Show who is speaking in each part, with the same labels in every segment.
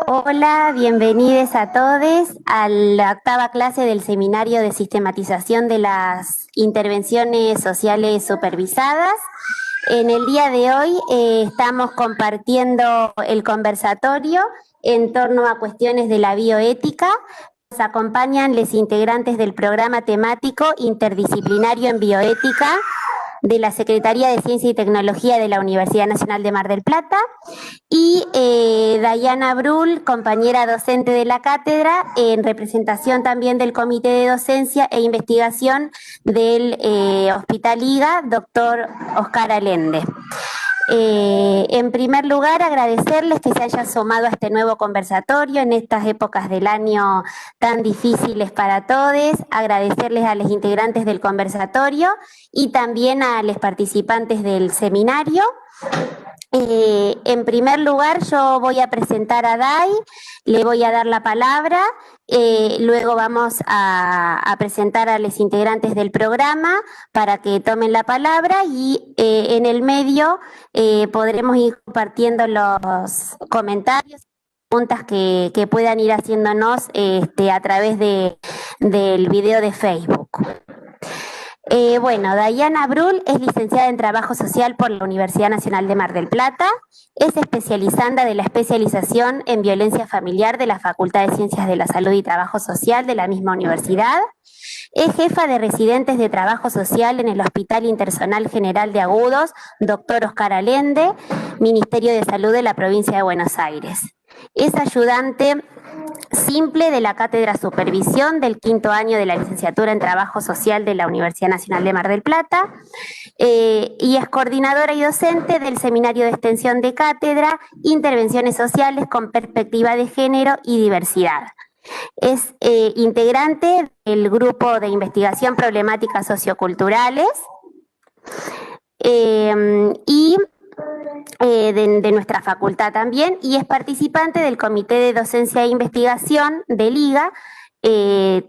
Speaker 1: Hola, bienvenidos a todos a la octava clase del Seminario de Sistematización de las Intervenciones Sociales Supervisadas. En el día de hoy estamos compartiendo el conversatorio en torno a cuestiones de la bioética. Nos acompañan los integrantes del programa temático interdisciplinario en bioética de la Secretaría de Ciencia y Tecnología de la Universidad Nacional de Mar del Plata y Dayana Brul, compañera docente de la cátedra, en representación también del Comité de Docencia e Investigación del Hospital IGA, doctor Oscar Allende. En primer lugar, agradecerles que se hayan sumado a este nuevo conversatorio en estas épocas del año tan difíciles para todos, agradecerles a los integrantes del conversatorio y también a los participantes del seminario. En primer lugar, yo voy a presentar a Dai, le voy a dar la palabra, luego vamos a presentar a los integrantes del programa para que tomen la palabra y en el medio podremos ir compartiendo los comentarios, preguntas que puedan ir haciéndonos a través del video de Facebook. Bueno, Dayana Brul es licenciada en Trabajo Social por la Universidad Nacional de Mar del Plata, es especializanda de la especialización en violencia familiar de la Facultad de Ciencias de la Salud y Trabajo Social de la misma universidad, es jefa de residentes de Trabajo Social en el Hospital Intersonal General de Agudos, Dr. Oscar Allende, Ministerio de Salud de la Provincia de Buenos Aires. Es ayudante simple de la Cátedra Supervisión del quinto año de la licenciatura en Trabajo Social de la Universidad Nacional de Mar del Plata y es coordinadora y docente del Seminario de Extensión de Cátedra Intervenciones Sociales con Perspectiva de Género y Diversidad. Es integrante del Grupo de Investigación Problemáticas Socioculturales y de nuestra facultad también, y es participante del Comité de Docencia e Investigación de Liga,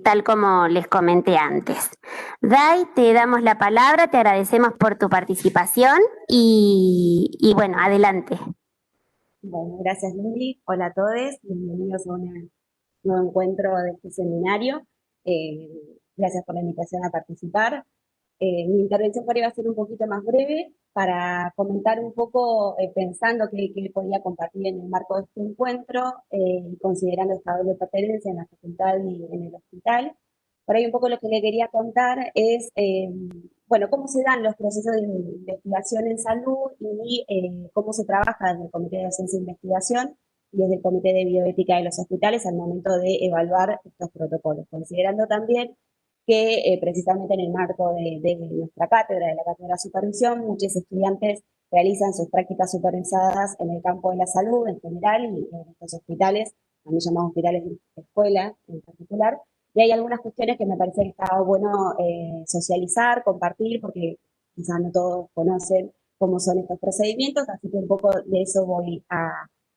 Speaker 1: tal como les comenté antes. Dai, te damos la palabra, te agradecemos por tu participación y bueno, adelante.
Speaker 2: Bueno, gracias Lili. Hola a todos, bienvenidos a un nuevo encuentro de este seminario. Eh, Gracias por la invitación a participar. Mi intervención por ahí va a ser un poquito más breve para comentar un poco, pensando que podía compartir en el marco de este encuentro, considerando esta doble pertenencia en la facultad y en el hospital. Por ahí un poco lo que le quería contar es, bueno, cómo se dan los procesos de investigación en salud y cómo se trabaja desde el Comité de Docencia e Investigación y desde el Comité de Bioética de los hospitales al momento de evaluar estos protocolos, considerando también que precisamente en el marco de nuestra cátedra, de la cátedra de supervisión, muchos estudiantes realizan sus prácticas supervisadas en el campo de la salud en general y en estos hospitales, también llamamos hospitales de escuela en particular, y hay algunas cuestiones que me parece que estaba bueno socializar, compartir, porque quizás no todos conocen cómo son estos procedimientos, así que un poco de eso voy a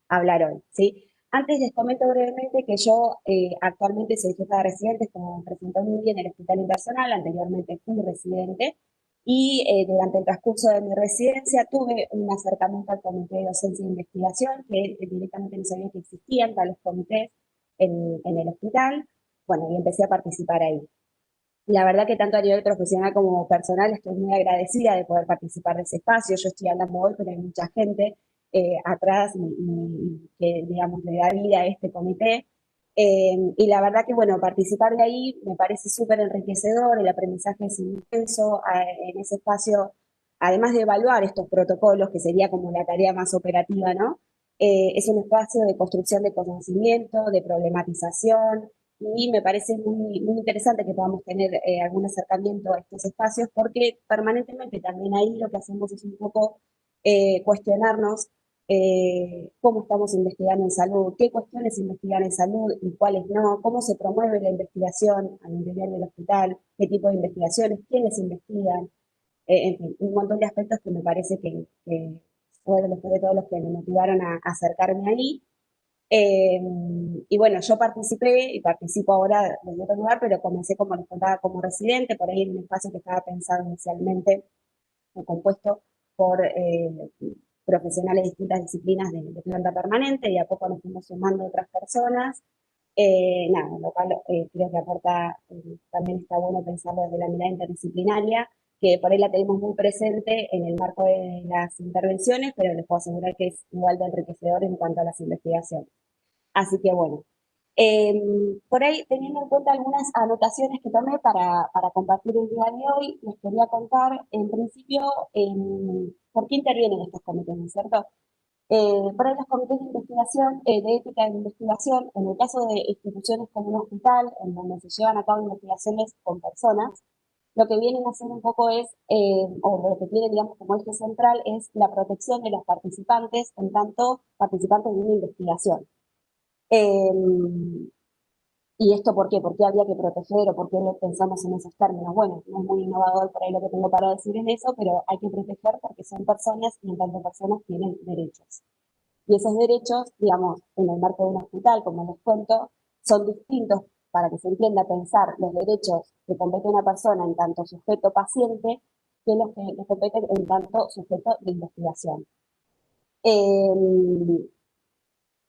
Speaker 2: hablar hoy, ¿sí? Antes les comento brevemente que yo actualmente soy jefa de residentes, como presentó muy bien, en el Hospital Intersonal, anteriormente fui residente, y durante el transcurso de mi residencia tuve un acercamiento al Comité de Docencia e Investigación, que directamente no sabía que existían tales comités en el hospital, bueno, y empecé a participar ahí. La verdad que tanto a nivel profesional como personal estoy muy agradecida de poder participar de ese espacio. Yo estoy hablando hoy, pero hay mucha gente atrás y que, digamos, le da vida a este comité. Y la verdad que, bueno, participar de ahí me parece súper enriquecedor, el aprendizaje es inmenso en ese espacio, además de evaluar estos protocolos, que sería como la tarea más operativa, ¿no? Es un espacio de construcción de conocimiento, de problematización, y me parece muy interesante que podamos tener algún acercamiento a estos espacios porque permanentemente también ahí lo que hacemos es un poco cuestionarnos cómo estamos investigando en salud, qué cuestiones investigar en salud y cuáles no, cómo se promueve la investigación al interior del hospital, qué tipo de investigaciones, quiénes investigan, en fin, un montón de aspectos que me parece que fueron después de todos los que me motivaron a acercarme ahí. Eh, y bueno, yo participé y participo ahora desde otro lugar, pero comencé, como les contaba, como residente, por ahí en un espacio que estaba pensado inicialmente, o compuesto por profesionales de distintas disciplinas de planta permanente, y a poco nos fuimos sumando otras personas. Nada, lo cual creo que aporta, también está bueno pensarlo desde la mirada interdisciplinaria, que por ahí la tenemos muy presente en el marco de las intervenciones, pero les puedo asegurar que es igual de enriquecedor en cuanto a las investigaciones. Así que bueno, por ahí, teniendo en cuenta algunas anotaciones que tomé para compartir el día de hoy, les quería contar, en principio, por qué intervienen estos comités, ¿no es cierto? Por ahí los comités de investigación, de ética de investigación, en el caso de instituciones como un hospital, en donde se llevan a cabo investigaciones con personas, lo que vienen a hacer un poco es, o lo que tiene, digamos, como eje central, es la protección de los participantes, en tanto participantes de una investigación. ¿Y esto por qué? ¿Por qué había que proteger o por qué lo pensamos en esos términos? Bueno, no es muy innovador por ahí lo que tengo para decir en eso, pero hay que proteger porque son personas y en tanto personas tienen derechos. Y esos derechos, digamos, en el marco de un hospital, como les cuento, son distintos para que se entienda pensar los derechos que compete una persona en tanto sujeto paciente que los que le competen en tanto sujeto de investigación.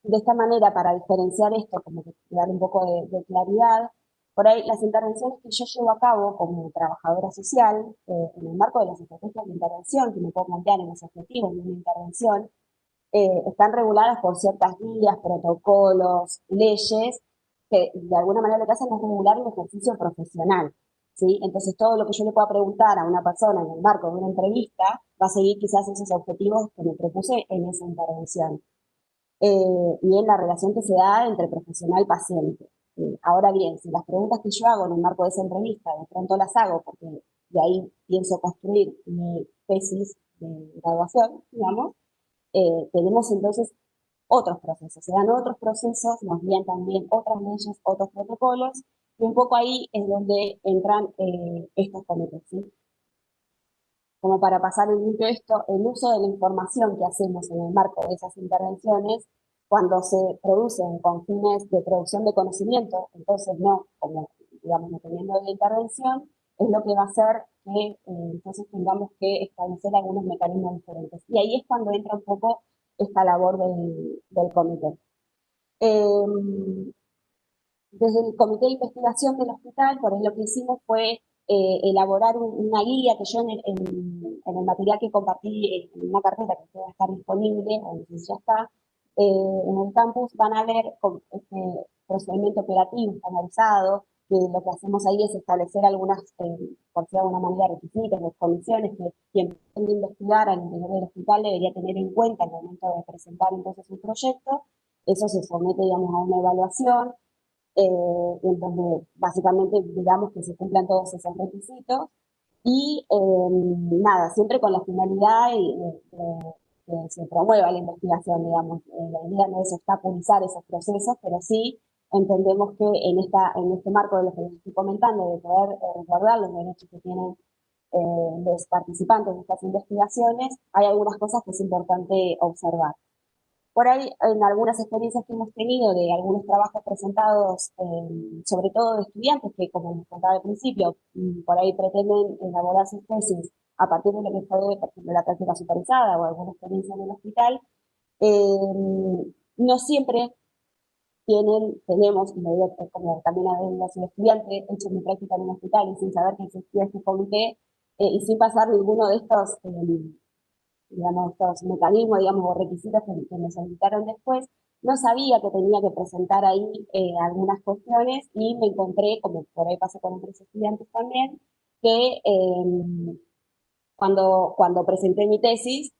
Speaker 2: De esta manera, para diferenciar esto, como que dar un poco de claridad, por ahí las intervenciones que yo llevo a cabo como trabajadora social, en el marco de las estrategias de intervención que me puedo plantear en los objetivos de una intervención, están reguladas por ciertas guías, protocolos, leyes, que de alguna manera lo que hacen es regular el ejercicio profesional. ¿Sí? Entonces, todo lo que yo le pueda preguntar a una persona en el marco de una entrevista va a seguir quizás esos objetivos que me propuse en esa intervención. Y en la relación que se da entre profesional y paciente. Ahora bien, si las preguntas que yo hago en el marco de esa entrevista, de pronto las hago porque de ahí pienso construir mi tesis de graduación, digamos, tenemos entonces otros procesos, se dan otros procesos, nos guían también otras leyes, otros protocolos, y un poco ahí es donde entran estos comités, ¿sí? Como para pasar en limpio esto, el uso de la información que hacemos en el marco de esas intervenciones, cuando se producen con fines de producción de conocimiento, entonces no, como digamos, dependiendo de la intervención, es lo que va a hacer que entonces tengamos que establecer algunos mecanismos diferentes. Y ahí es cuando entra un poco esta labor del comité. Desde el comité de investigación del hospital, por ahí lo que hicimos fue elaborar una guía que yo en el material que compartí, en una carpeta que va a estar disponible, o no sé si ya está, en el campus van a ver este procedimiento operativo estandarizado, que lo que hacemos ahí es establecer algunas, por decirlo de alguna manera, requisitos, comisiones que quien pretende investigar al interior del hospital debería tener en cuenta al momento de presentar entonces un proyecto. Eso se somete, digamos, a una evaluación en donde básicamente digamos que se cumplan todos esos requisitos y nada, siempre con la finalidad de que se promueva la investigación, digamos. La idea no es obstaculizar esos procesos, pero sí entendemos que en este marco de lo que les estoy comentando, de poder resguardar los derechos que tienen los participantes de estas investigaciones, hay algunas cosas que es importante observar. Por ahí, en algunas experiencias que hemos tenido de algunos trabajos presentados, sobre todo de estudiantes que, como les contaba al principio, por ahí pretenden elaborar sus tesis a partir de lo que fue, por ejemplo, la práctica supervisada o alguna experiencia en el hospital, no siempre tenemos, y me digo, como también habiendo sido estudiante, hecho mi práctica en un hospital y sin saber que existía este comité, y sin pasar ninguno de estos digamos, estos mecanismos, digamos, o requisitos que me solicitaron después, no sabía que tenía que presentar ahí algunas cuestiones y me encontré, como por ahí pasó con otros estudiantes también, que cuando presenté mi tesis,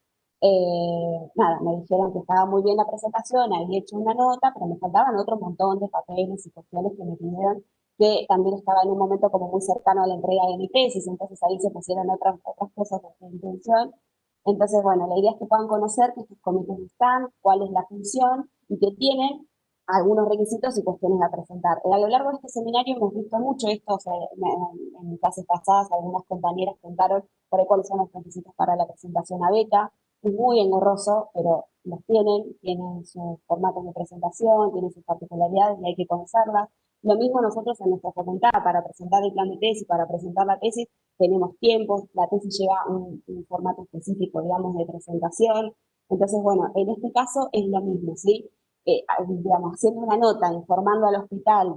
Speaker 2: nada, me dijeron que estaba muy bien la presentación, había hecho una nota, pero me faltaban otro montón de papeles y cuestiones que me pidieron, que también estaba en un momento como muy cercano a la entrega de mi tesis, entonces ahí se pusieron otras cosas de intención. Entonces, bueno, la idea es que puedan conocer que estos comités están, cuál es la función y que tienen algunos requisitos y cuestiones a presentar. A lo largo de este seminario hemos visto mucho esto, o sea, en clases pasadas algunas compañeras contaron por ahí cuáles son los requisitos para la presentación a beca. Es muy engorroso, pero los tienen sus formatos de presentación, tienen sus particularidades y hay que conocerlas. Lo mismo nosotros en nuestra facultad, para presentar el plan de tesis, para presentar la tesis, tenemos tiempos, la tesis lleva un formato específico, digamos, de presentación, Entonces, bueno, en este caso es lo mismo, ¿sí? Digamos, haciendo una nota, informando al hospital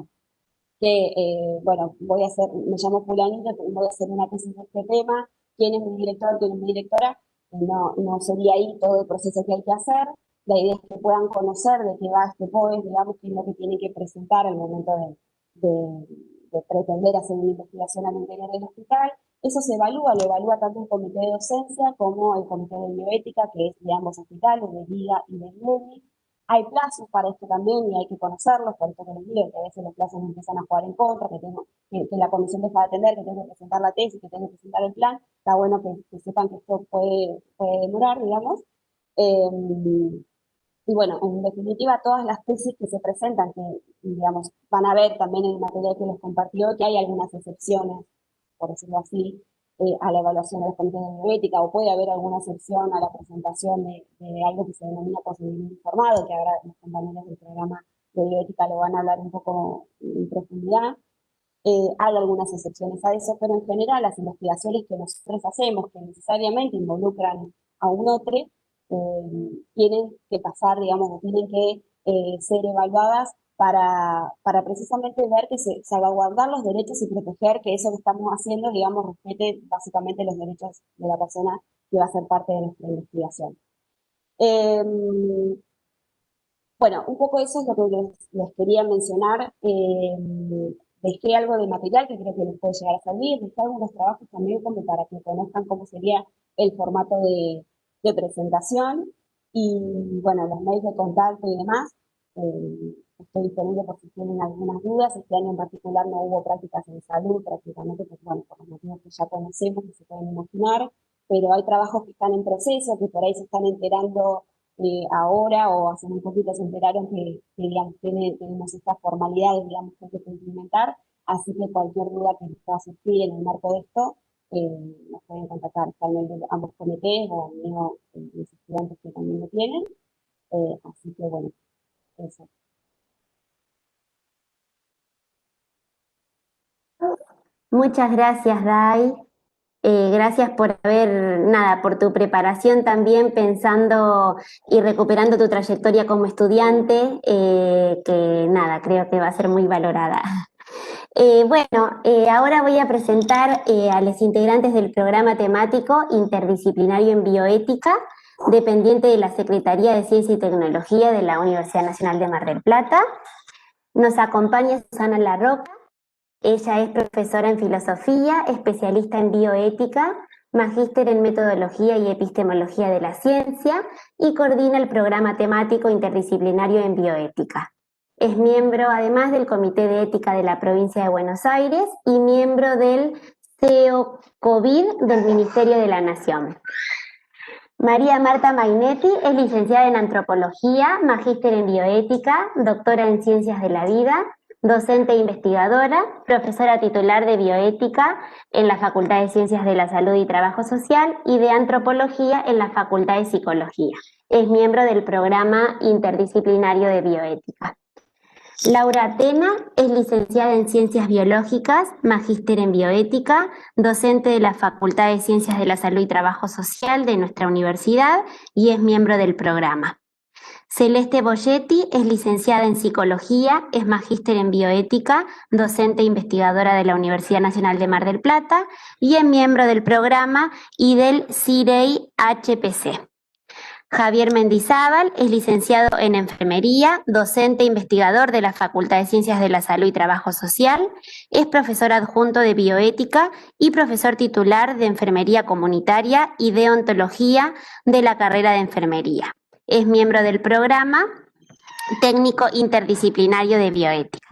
Speaker 2: que, bueno, me llamo fulanito, voy a hacer una tesis de este tema, quién es mi director, quién es mi directora, no sería ahí todo el proceso que hay que hacer. La idea es que puedan conocer de qué va este POES, digamos, qué es lo que tienen que presentar al momento de pretender hacer una investigación al interior del hospital. Eso lo evalúa tanto el comité de docencia como el comité de bioética, que es de ambos hospitales, de Liga y de INEMI. Hay plazos para esto también y hay que conocerlos, por eso que les digo que a veces los plazos empiezan a jugar en contra, que la comisión deja de atender, que tengo que presentar la tesis, que tengo que presentar el plan. Está bueno que sepan que esto puede demorar, digamos. Eh, y bueno, en definitiva, todas las tesis que se presentan, que digamos, van a ver también en el material que les compartió, que hay algunas excepciones, por decirlo así, a la evaluación de los comités de bioética, o puede haber alguna excepción a la presentación de algo que se denomina consentimiento informado, que ahora los compañeros del programa de bioética lo van a hablar un poco en profundidad. Hay algunas excepciones a eso, pero en general las investigaciones que nosotros hacemos, que necesariamente involucran a un otro, tienen que pasar, digamos, o tienen que ser evaluadas para precisamente ver que se salvaguardar los derechos y proteger que eso que estamos haciendo, digamos, respete básicamente los derechos de la persona que va a ser parte de nuestra investigación. Eh, bueno, un poco eso es lo que les quería mencionar. Dejé algo de material que creo que les puede llegar a servir, dejé algunos trabajos también como para que conozcan cómo sería el formato de presentación y bueno, los medios de contacto y demás. Estoy disponible por si tienen algunas dudas. Este año en particular no hubo prácticas en salud, prácticamente, pues, bueno, por los motivos que ya conocemos, que se pueden imaginar, pero hay trabajos que están en proceso, que por ahí se están enterando ahora o hace muy poquito se enteraron que digamos, tenemos estas formalidades, digamos, que hay que implementar, así que cualquier duda que les pueda surgir en el marco de esto, nos pueden contactar también de ambos comités o mío, los estudiantes que también lo tienen, así que bueno, eso.
Speaker 1: Muchas gracias, Dai. Gracias por por tu preparación también, pensando y recuperando tu trayectoria como estudiante, que nada, creo que va a ser muy valorada. Ahora voy a presentar a los integrantes del programa temático interdisciplinario en bioética, dependiente de la Secretaría de Ciencia y Tecnología de la Universidad Nacional de Mar del Plata. Nos acompaña Susana Larroca. Ella es profesora en filosofía, especialista en bioética, magíster en metodología y epistemología de la ciencia y coordina el programa temático interdisciplinario en bioética. Es miembro además del Comité de Ética de la Provincia de Buenos Aires y miembro del CEO-COVID del Ministerio de la Nación. María Marta Mainetti es licenciada en Antropología, magíster en Bioética, doctora en Ciencias de la Vida, docente e investigadora, profesora titular de Bioética en la Facultad de Ciencias de la Salud y Trabajo Social y de Antropología en la Facultad de Psicología. Es miembro del programa interdisciplinario de Bioética. Laura Atena es licenciada en Ciencias Biológicas, magíster en Bioética, docente de la Facultad de Ciencias de la Salud y Trabajo Social de nuestra universidad y es miembro del programa. Celeste Bolletti es licenciada en Psicología, es magíster en Bioética, docente e investigadora de la Universidad Nacional de Mar del Plata y es miembro del programa y del CIREI-HPC. Javier Mendizábal es licenciado en Enfermería, docente e investigador de la Facultad de Ciencias de la Salud y Trabajo Social, es profesor adjunto de Bioética y profesor titular de Enfermería Comunitaria y de Ontología de la carrera de Enfermería. Es miembro del programa técnico interdisciplinario de Bioética.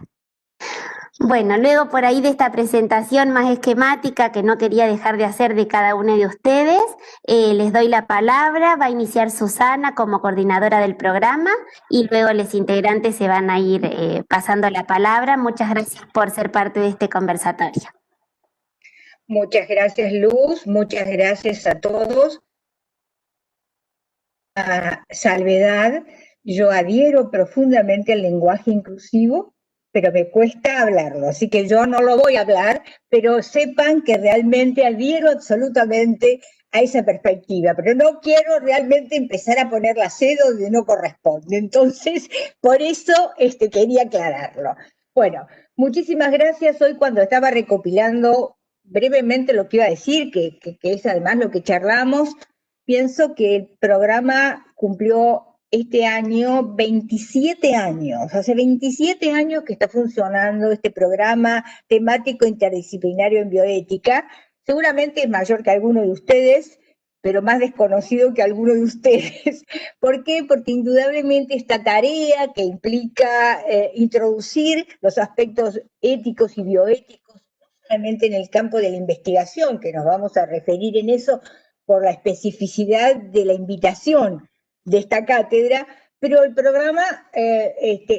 Speaker 1: Bueno, luego por ahí de esta presentación más esquemática que no quería dejar de hacer de cada uno de ustedes, les doy la palabra, va a iniciar Susana como coordinadora del programa y luego los integrantes se van a ir pasando la palabra. Muchas gracias por ser parte de este conversatorio.
Speaker 3: Muchas gracias, Luz, muchas gracias a todos. A salvedad, yo adhiero profundamente al lenguaje inclusivo, pero me cuesta hablarlo, así que yo no lo voy a hablar, pero sepan que realmente adhiero absolutamente a esa perspectiva, pero no quiero realmente empezar a poner la C donde no corresponde. Entonces, por eso quería aclararlo. Bueno, muchísimas gracias. Hoy cuando estaba recopilando brevemente lo que iba a decir, que es además lo que charlamos, pienso que el programa cumplió este año 27 años. Hace 27 años que está funcionando este programa temático interdisciplinario en bioética. Seguramente es mayor que alguno de ustedes, pero más desconocido que alguno de ustedes. ¿Por qué? Porque indudablemente esta tarea que implica introducir los aspectos éticos y bioéticos, no solamente en el campo de la investigación, que nos vamos a referir en eso por la especificidad de la invitación de esta cátedra, pero el programa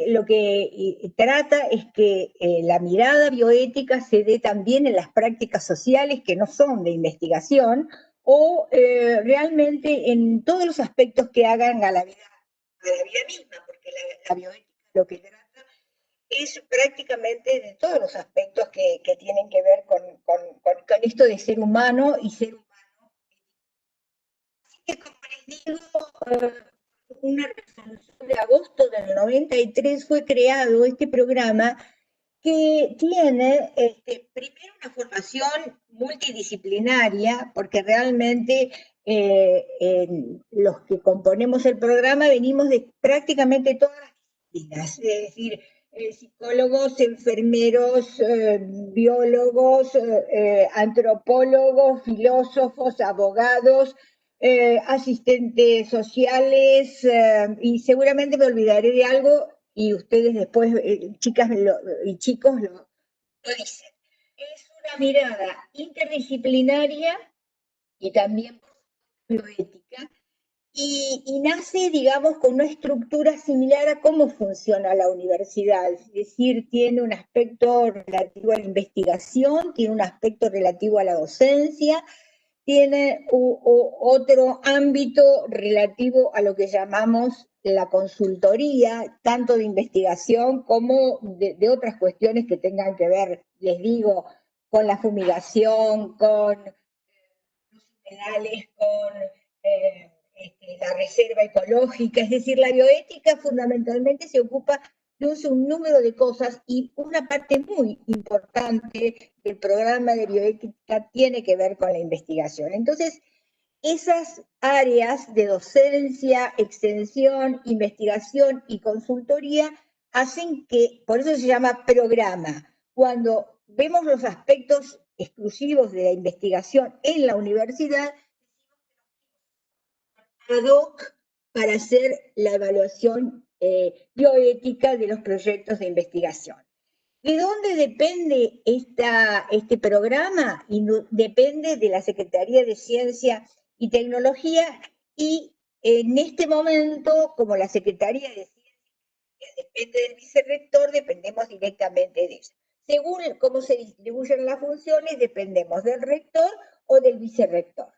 Speaker 3: lo que trata es que la mirada bioética se dé también en las prácticas sociales que no son de investigación o realmente en todos los aspectos que hagan a la vida misma, porque la bioética lo que trata es prácticamente de todos los aspectos que tienen que ver con esto de ser humano y ser humano. Así que, como les digo, una resolución de agosto del 93 fue creado este programa que tiene primero una formación multidisciplinaria, porque realmente los que componemos el programa venimos de prácticamente todas las disciplinas, es decir, psicólogos, enfermeros, biólogos, antropólogos, filósofos, abogados, asistentes sociales, y seguramente me olvidaré de algo y ustedes después, chicas y chicos, lo dicen. Es una mirada interdisciplinaria y también bioética, y nace, digamos, con una estructura similar a cómo funciona la universidad, es decir, tiene un aspecto relativo a la investigación, tiene un aspecto relativo a la docencia, tiene otro ámbito relativo a lo que llamamos la consultoría, tanto de investigación como de otras cuestiones que tengan que ver, les digo, con la fumigación, con los humedales, con la reserva ecológica, es decir, la bioética fundamentalmente se ocupa de un sinnúmero de cosas y una parte muy importante del programa de bioética tiene que ver con la investigación. Entonces, esas áreas de docencia, extensión, investigación y consultoría hacen que, por eso se llama programa, cuando vemos los aspectos exclusivos de la investigación en la universidad, ad hoc para hacer la evaluación bioética de los proyectos de investigación. ¿De dónde depende este programa? Depende de la Secretaría de Ciencia y Tecnología, y en este momento, como la Secretaría de Ciencia depende del vicerrector, dependemos directamente de ella. Según cómo se distribuyen las funciones, dependemos del rector o del vicerrector.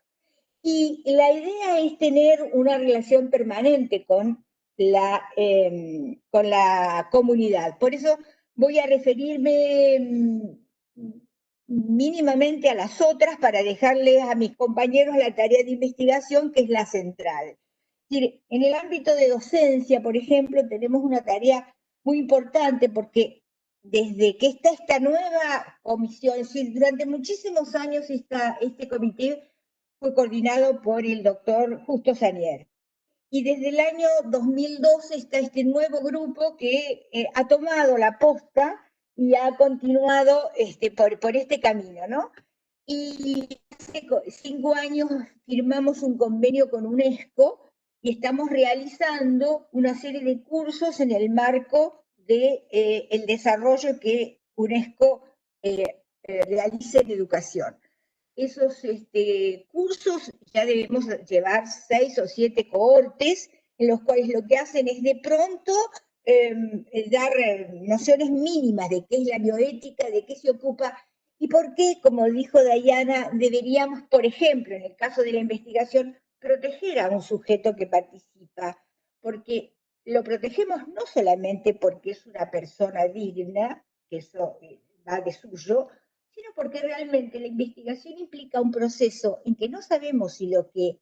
Speaker 3: Y la idea es tener una relación permanente con la comunidad. Por eso voy a referirme mínimamente a las otras para dejarles a mis compañeros la tarea de investigación, que es la central. En el ámbito de docencia, por ejemplo, tenemos una tarea muy importante porque desde que está esta nueva comisión, es decir, durante muchísimos años este comité fue coordinado por el doctor Justo Sanier. Y desde el año 2012 está este nuevo grupo que ha tomado la posta y ha continuado por este camino, ¿no? Y hace 5 años firmamos un convenio con UNESCO y estamos realizando una serie de cursos en el marco del desarrollo que UNESCO realiza en educación. Esos cursos ya debemos llevar 6 o 7 cohortes, en los cuales lo que hacen es de pronto dar nociones mínimas de qué es la bioética, de qué se ocupa y por qué, como dijo Dayana, deberíamos, por ejemplo, en el caso de la investigación, proteger a un sujeto que participa, porque lo protegemos no solamente porque es una persona digna, que eso va de suyo, sino porque realmente la investigación implica un proceso en que no sabemos si lo que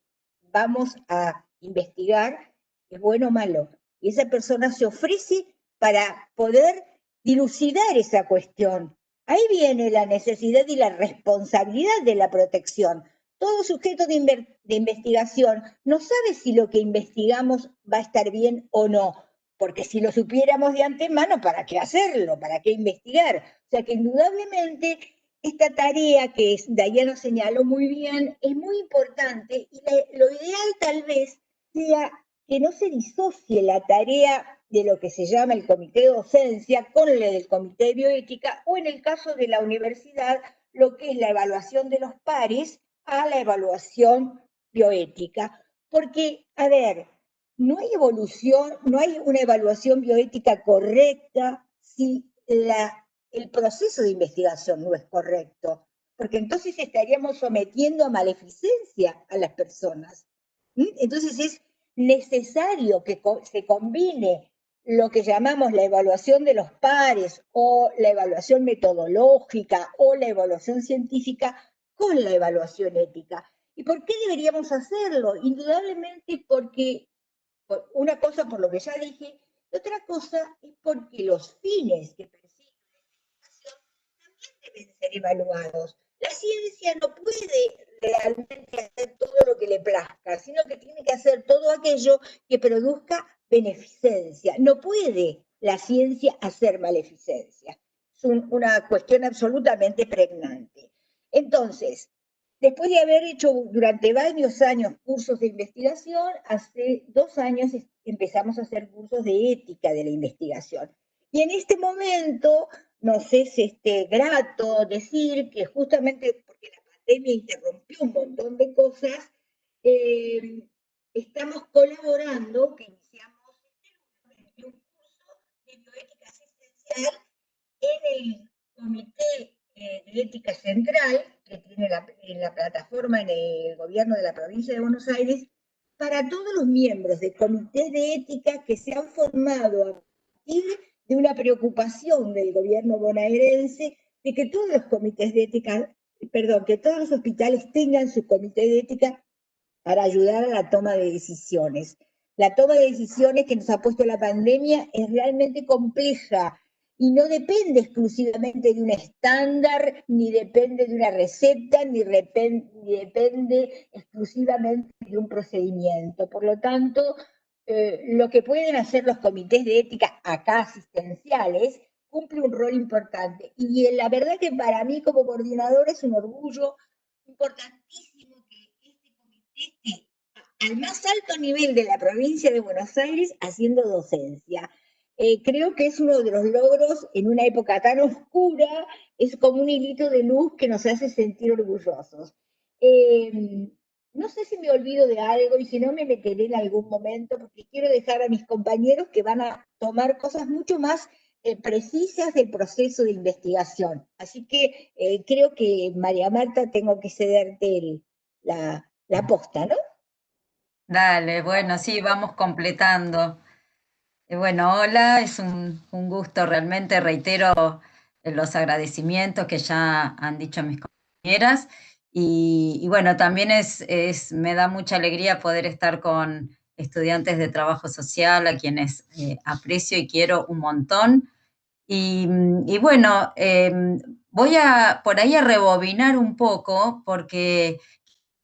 Speaker 3: vamos a investigar es bueno o malo. Y esa persona se ofrece para poder dilucidar esa cuestión. Ahí viene la necesidad y la responsabilidad de la protección. Todo sujeto de investigación no sabe si lo que investigamos va a estar bien o no, porque si lo supiéramos de antemano, ¿para qué hacerlo? ¿Para qué investigar? O sea que indudablemente esta tarea que Dayana señaló muy bien es muy importante y lo ideal tal vez sea que no se disocie la tarea de lo que se llama el comité de docencia con la del comité de bioética o en el caso de la universidad lo que es la evaluación de los pares a la evaluación bioética. Porque, a ver, no hay evolución, no hay una evaluación bioética correcta si el proceso de investigación no es correcto, porque entonces estaríamos sometiendo a maleficencia a las personas. Entonces es necesario que se combine lo que llamamos la evaluación de los pares o la evaluación metodológica o la evaluación científica con la evaluación ética. ¿Y por qué deberíamos hacerlo? Indudablemente porque una cosa por lo que ya dije, y otra cosa es porque los fines que persigue la investigación también deben ser evaluados. La ciencia no puede realmente hacer todo lo que le plazca, sino que tiene que hacer todo aquello que produzca beneficencia. No puede la ciencia hacer maleficencia. Es una cuestión absolutamente pregnante. Entonces, después de haber hecho durante varios años cursos de investigación, hace 2 años empezamos a hacer cursos de ética de la investigación. Y en este momento nos es grato decir que justamente porque la pandemia interrumpió un montón de cosas, estamos colaborando, que iniciamos un curso de bioética asistencial en el Comité de Ética Central, que tiene la plataforma en el gobierno de la provincia de Buenos Aires, para todos los miembros del Comité de Ética que se han formado a partir de una preocupación del gobierno bonaerense de que todos los comités de ética, perdón, que todos los hospitales tengan su comité de ética para ayudar a la toma de decisiones. La toma de decisiones que nos ha puesto la pandemia es realmente compleja y no depende exclusivamente de un estándar, ni depende de una receta, ni depende exclusivamente de un procedimiento. Por lo tanto, lo que pueden hacer los comités de ética acá asistenciales cumple un rol importante. Y la verdad que para mí como coordinador es un orgullo importantísimo que este comité esté al más alto nivel de la provincia de Buenos Aires haciendo docencia. Creo que es uno de los logros en una época tan oscura, es como un hilito de luz que nos hace sentir orgullosos. No sé si me olvido de algo y si no me meteré en algún momento porque quiero dejar a mis compañeros que van a tomar cosas mucho más precisas del proceso de investigación. Así que creo que, María Marta, tengo que cederte la posta, ¿no?
Speaker 4: Dale, bueno, sí, vamos completando. Bueno, hola, es un gusto realmente, reitero los agradecimientos que ya han dicho mis compañeras y bueno, también me da mucha alegría poder estar con estudiantes de trabajo social a quienes aprecio y quiero un montón. Y bueno, voy por ahí a rebobinar un poco porque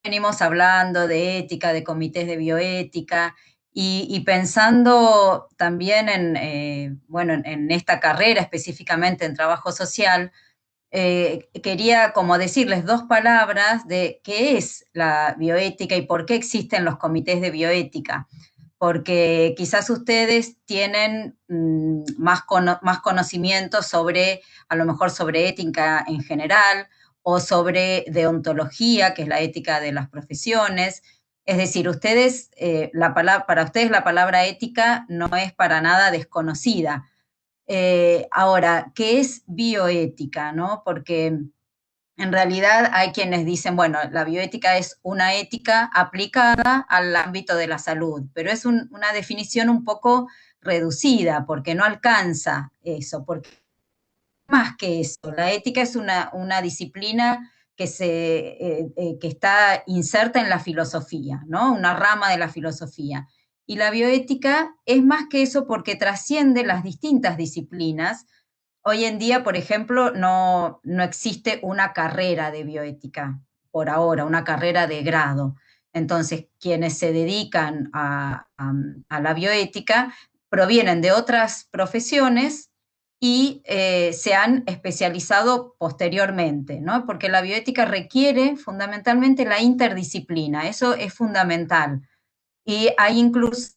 Speaker 4: venimos hablando de ética, de comités de bioética y pensando también bueno, en esta carrera específicamente en trabajo social, quería como decirles dos palabras de qué es la bioética y por qué existen los comités de bioética. Porque quizás ustedes tienen más conocimiento sobre, a lo mejor sobre ética en general, o sobre deontología, que es la ética de las profesiones. Es decir, para ustedes la palabra ética no es para nada desconocida. Ahora, ¿qué es bioética? ¿No? Porque en realidad hay quienes dicen, bueno, la bioética es una ética aplicada al ámbito de la salud, pero es una definición un poco reducida porque no alcanza eso, porque más que eso. La ética es una disciplina que está inserta en la filosofía, ¿no? Una rama de la filosofía. Y la bioética es más que eso porque trasciende las distintas disciplinas. Hoy en día, por ejemplo, no existe una carrera de bioética, por ahora, una carrera de grado. Entonces, quienes se dedican a la bioética provienen de otras profesiones y se han especializado posteriormente, ¿no? Porque la bioética requiere fundamentalmente la interdisciplina, eso es fundamental. Y hay incluso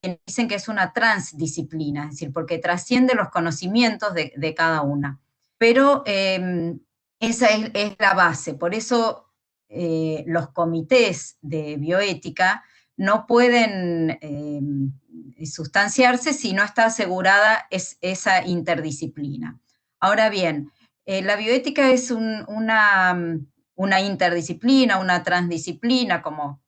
Speaker 4: quienes dicen que es una transdisciplina, es decir, porque trasciende los conocimientos de cada una. Pero esa es la base, por eso los comités de bioética no pueden sustanciarse si no está asegurada esa interdisciplina. Ahora bien, la bioética es una interdisciplina, una transdisciplina, como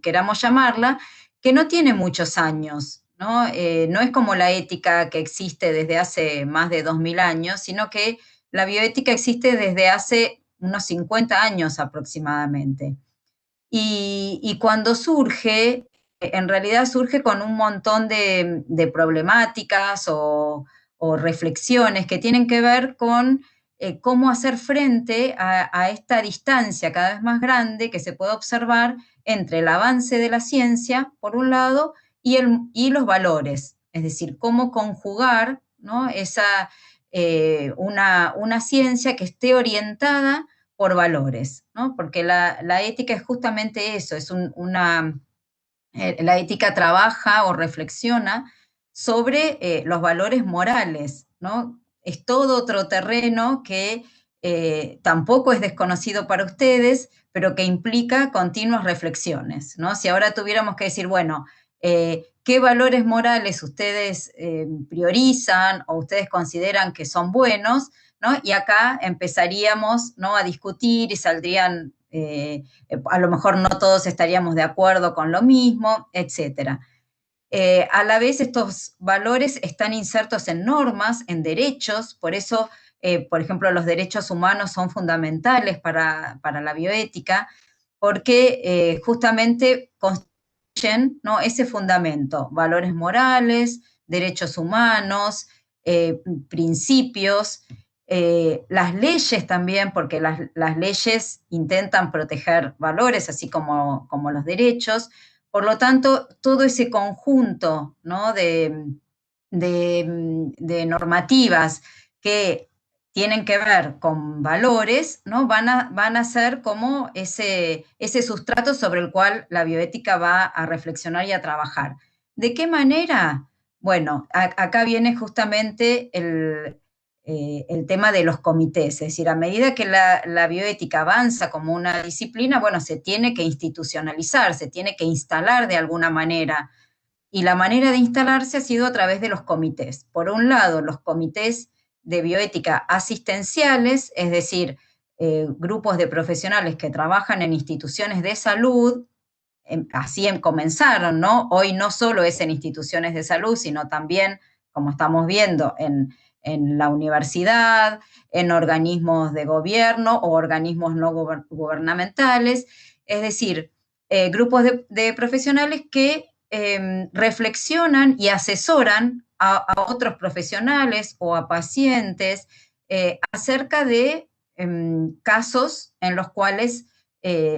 Speaker 4: queramos llamarla, que no tiene muchos años, ¿no? No es como la ética que existe desde hace más de 2000 años, sino que la bioética existe desde hace unos 50 años aproximadamente. Y cuando surge, en realidad surge con un montón de problemáticas o reflexiones que tienen que ver con cómo hacer frente a esta distancia cada vez más grande que se puede observar entre el avance de la ciencia, por un lado, y los valores, es decir, cómo conjugar, ¿no? Una ciencia que esté orientada por valores, ¿no? Porque la ética es justamente eso, la ética trabaja o reflexiona sobre los valores morales, ¿no? Es todo otro terreno que tampoco es desconocido para ustedes, pero que implica continuas reflexiones, ¿no? Si ahora tuviéramos que decir, bueno, ¿qué valores morales ustedes priorizan o ustedes consideran que son buenos? ¿No? Y acá empezaríamos, ¿no?, a discutir y saldrían, a lo mejor no todos estaríamos de acuerdo con lo mismo, etc. A la vez estos valores están insertos en normas, en derechos, por eso, por ejemplo, los derechos humanos son fundamentales para la bioética, porque justamente constituyen, ¿no?, ese fundamento, valores morales, derechos humanos, principios, las leyes también, porque las leyes intentan proteger valores, así como los derechos. Por lo tanto, todo ese conjunto, ¿no?, de normativas que tienen que ver con valores, ¿no?, van a ser como ese sustrato sobre el cual la bioética va a reflexionar y a trabajar. ¿De qué manera? Bueno, acá viene justamente el tema de los comités, es decir, a medida que la bioética avanza como una disciplina, bueno, se tiene que institucionalizar, se tiene que instalar de alguna manera, y la manera de instalarse ha sido a través de los comités. Por un lado, los comités de bioética asistenciales, es decir, grupos de profesionales que trabajan en instituciones de salud, así comenzaron, ¿no? Hoy no solo es en instituciones de salud, sino también, como estamos viendo, en la universidad, en organismos de gobierno o organismos no gubernamentales, es decir, grupos de profesionales que reflexionan y asesoran a otros profesionales o a pacientes acerca de casos en los cuales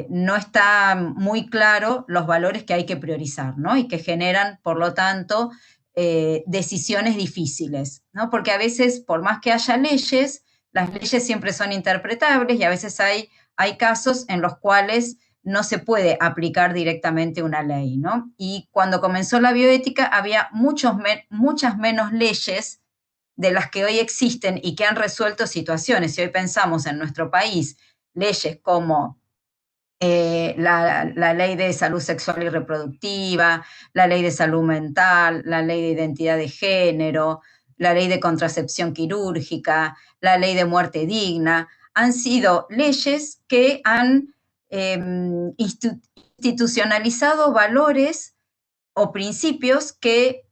Speaker 4: no está muy claro los valores que hay que priorizar, ¿no? Y que generan, por lo tanto, decisiones difíciles, ¿no? Porque a veces, por más que haya leyes, las leyes siempre son interpretables y a veces hay casos en los cuales no se puede aplicar directamente una ley, ¿no? Y cuando comenzó la bioética había muchas menos leyes de las que hoy existen y que han resuelto situaciones. Si hoy pensamos en nuestro país, leyes como la ley de salud sexual y reproductiva, la ley de salud mental, la ley de identidad de género, la ley de contracepción quirúrgica, la ley de muerte digna, han sido leyes que han institucionalizado valores o principios que